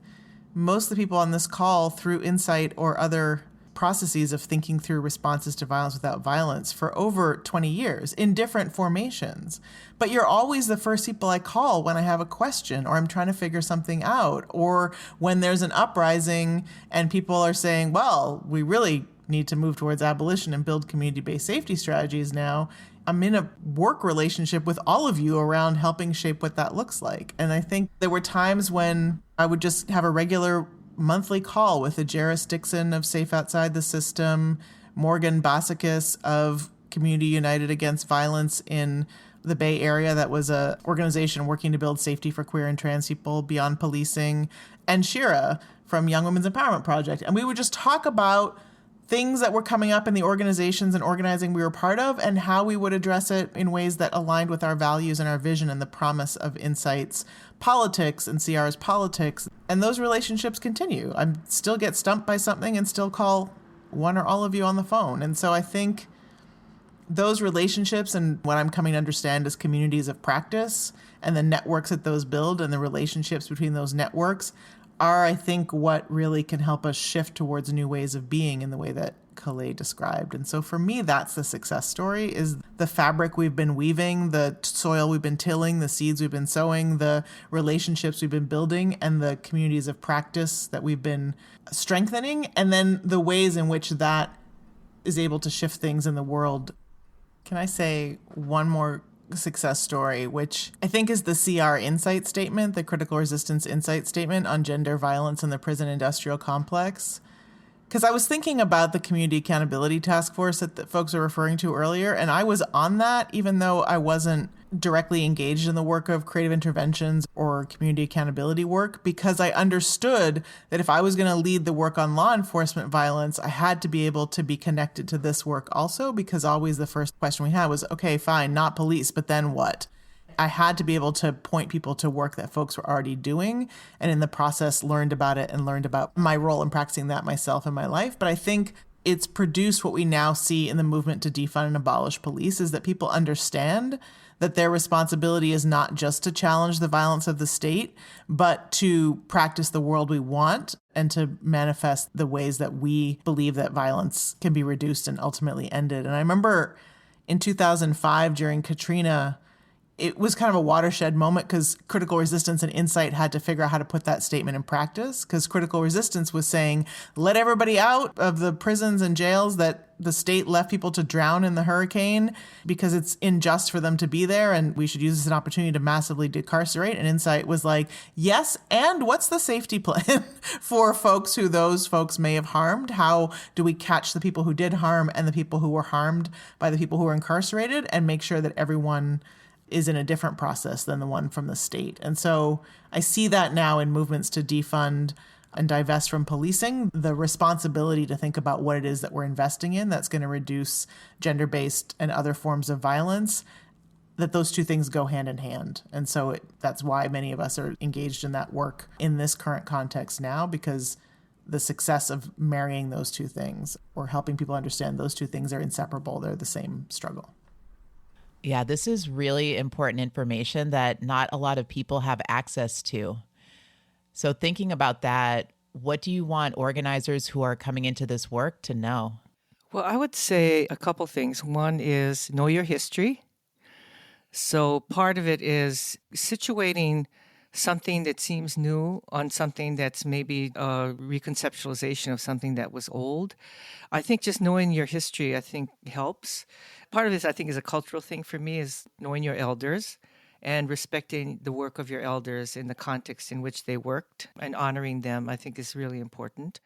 most of the people on this call through INCITE or other processes of thinking through responses to violence without violence for over 20 years in different formations. But you're always the first people I call when I have a question or I'm trying to figure something out, or when there's an uprising and people are saying, well, we really need to move towards abolition and build community-based safety strategies now. I'm in a work relationship with all of you around helping shape what that looks like. And I think there were times when I would just have a regular monthly call with Jairus Dixon of Safe Outside the System, Morgan Basakis of Community United Against Violence in the Bay Area, that was an organization working to build safety for queer and trans people beyond policing, and Shira from Young Women's Empowerment Project. And we would just talk about things that were coming up in the organizations and organizing we were part of and how we would address it in ways that aligned with our values and our vision and the promise of INCITE's politics and CR's politics. And those relationships continue. I still get stumped by something and still call one or all of you on the phone. And so I think those relationships and what I'm coming to understand as communities of practice and the networks that those build and the relationships between those networks are, I think, what really can help us shift towards new ways of being in the way that Kalei described. And so for me, that's the success story, is the fabric we've been weaving, the soil we've been tilling, the seeds we've been sowing, the relationships we've been building, and the communities of practice that we've been strengthening, and then the ways in which that is able to shift things in the world. Can I say one more success story, which I think is the CR INCITE statement, the Critical Resistance INCITE statement on gender violence in the prison industrial complex? Because I was thinking about the Community Accountability Task Force that the folks were referring to earlier, and I was on that even though I wasn't directly engaged in the work of creative interventions or community accountability work, because I understood that if I was going to lead the work on law enforcement violence, I had to be able to be connected to this work also, because always the first question we had was, okay, fine, not police, but then what? I had to be able to point people to work that folks were already doing, and in the process learned about it and learned about my role in practicing that myself in my life. But I think it's produced what we now see in the movement to defund and abolish police, is that people understand that their responsibility is not just to challenge the violence of the state, but to practice the world we want and to manifest the ways that we believe that violence can be reduced and ultimately ended. And I remember in 2005 during Katrina, it was kind of a watershed moment because Critical Resistance and INCITE had to figure out how to put that statement in practice, because Critical Resistance was saying, let everybody out of the prisons and jails that the state left people to drown in the hurricane because it's unjust for them to be there, and we should use this as an opportunity to massively decarcerate. And INCITE was like, yes, and what's the safety plan for folks who those folks may have harmed? How do we catch the people who did harm and the people who were harmed by the people who were incarcerated and make sure that everyone is in a different process than the one from the state? And so I see that now in movements to defund and divest from policing, the responsibility to think about what it is that we're investing in that's going to reduce gender-based and other forms of violence, that those two things go hand in hand. And so that's why many of us are engaged in that work in this current context now, because the success of marrying those two things or helping people understand those two things are inseparable. They're the same struggle. Yeah, this is really important information that not a lot of people have access to. So thinking about that, what do you want organizers who are coming into this work to know? Well, I would say a couple things. One is know your history. So part of it is situating something that seems new on something that's maybe a reconceptualization of something that was old. I think just knowing your history, I think, helps. Part of this, I think, is a cultural thing for me, is knowing your elders and respecting the work of your elders in the context in which they worked and honoring them, I think, is really important.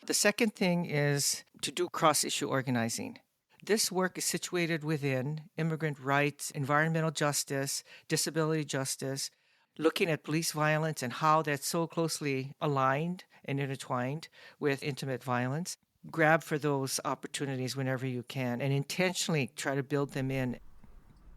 The second thing is to do cross-issue organizing. This work is situated within immigrant rights, environmental justice, disability justice, looking at police violence and how that's so closely aligned and intertwined with intimate violence. Grab for those opportunities whenever you can and intentionally try to build them in.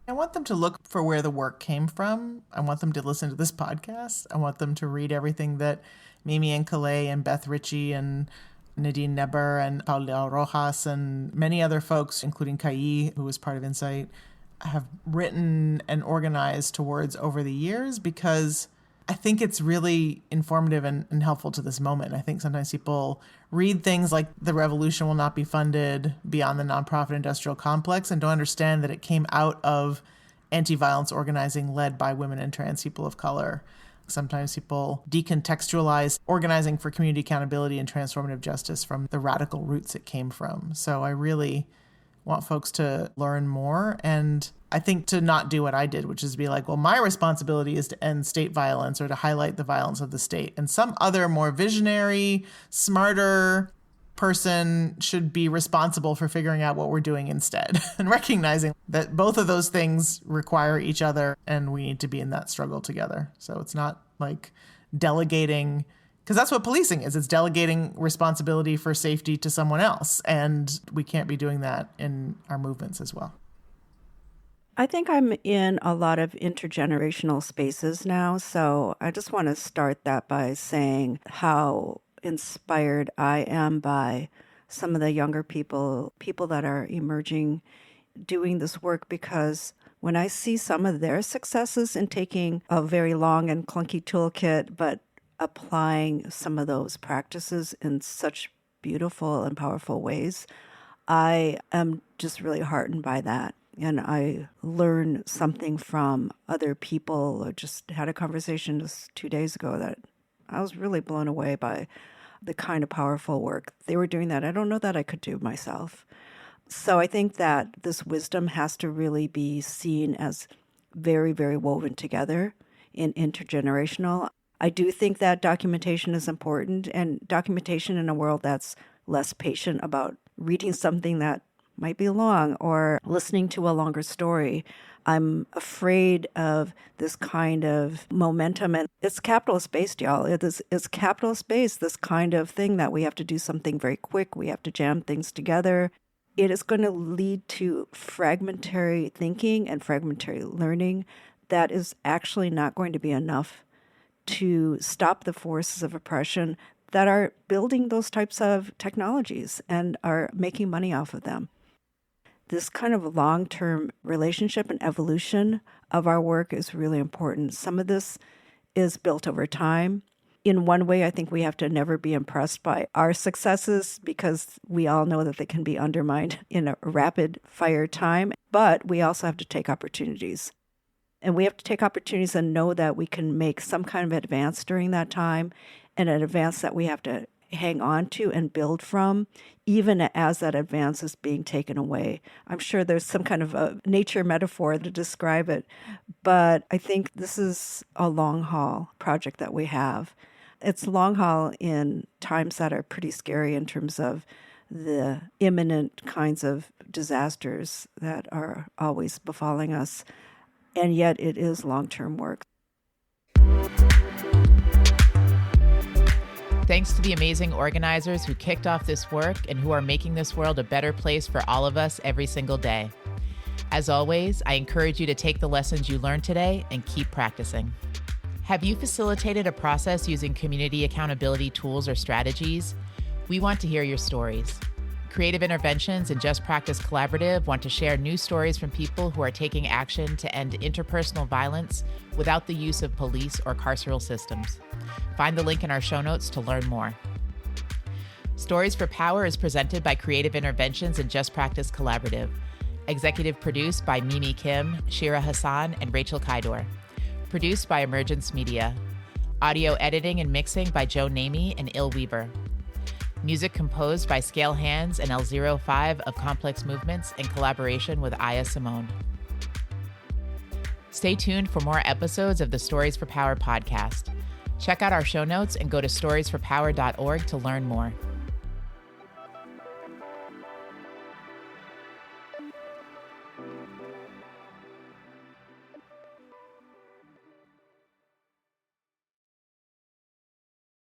I want them to look for where the work came from. I want them to listen to this podcast. I want them to read everything that Mimi and Kalei and Beth Ritchie and Nadine Neber and Paula Rojas and many other folks, including Kai, who was part of INCITE, have written and organized towards over the years, because I think it's really informative and helpful to this moment. I think sometimes people read things like the revolution will not be funded beyond the nonprofit industrial complex and don't understand that it came out of anti-violence organizing led by women and trans people of color. Sometimes people decontextualize organizing for community accountability and transformative justice from the radical roots it came from. So I really want folks to learn more. And I think to not do what I did, which is be like, well, my responsibility is to end state violence or to highlight the violence of the state. And some other more visionary, smarter person should be responsible for figuring out what we're doing instead and recognizing that both of those things require each other and we need to be in that struggle together. So it's not like delegating, because that's what policing is. It's delegating responsibility for safety to someone else. And we can't be doing that in our movements as well. I think I'm in a lot of intergenerational spaces now. So I just want to start that by saying how inspired I am by some of the younger people that are emerging doing this work, because when I see some of their successes in taking a very long and clunky toolkit, but applying some of those practices in such beautiful and powerful ways, I am just really heartened by that. And I learn something from other people. I just had a conversation just 2 days ago that I was really blown away by the kind of powerful work they were doing that I don't know that I could do myself. So I think that this wisdom has to really be seen as very, very woven together and intergenerational. I do think that documentation is important, and documentation in a world that's less patient about reading something that might be long or listening to a longer story. I'm afraid of this kind of momentum, and it's capitalist-based, y'all. It's capitalist-based, this kind of thing that we have to do something very quick. We have to jam things together. It is going to lead to fragmentary thinking and fragmentary learning that is actually not going to be enough to stop the forces of oppression that are building those types of technologies and are making money off of them. This kind of long-term relationship and evolution of our work is really important. Some of this is built over time. In one way, I think we have to never be impressed by our successes, because we all know that they can be undermined in a rapid-fire time. But we also have to take opportunities. And we have to take opportunities and know that we can make some kind of advance during that time, and an advance that we have to hang on to and build from, even as that advance is being taken away. I'm sure there's some kind of a nature metaphor to describe it, but I think this is a long haul project that we have. It's long haul in times that are pretty scary in terms of the imminent kinds of disasters that are always befalling us, and yet it is long-term work. Thanks to the amazing organizers who kicked off this work and who are making this world a better place for all of us every single day. As always, I encourage you to take the lessons you learned today and keep practicing. Have you facilitated a process using community accountability tools or strategies? We want to hear your stories. Creative Interventions and Just Practice Collaborative want to share news stories from people who are taking action to end interpersonal violence without the use of police or carceral systems. Find the link in our show notes to learn more. Stories for Power is presented by Creative Interventions and Just Practice Collaborative. Executive produced by Mimi Kim, Shira Hassan, and Rachel Kaidor. Produced by Emergence Media. Audio editing and mixing by Joe Namey and Il Weaver. Music composed by Scale Hands and L05 of Complex Movements in collaboration with Aya Simone. Stay tuned for more episodes of the Stories for Power podcast. Check out our show notes and go to storiesforpower.org to learn more.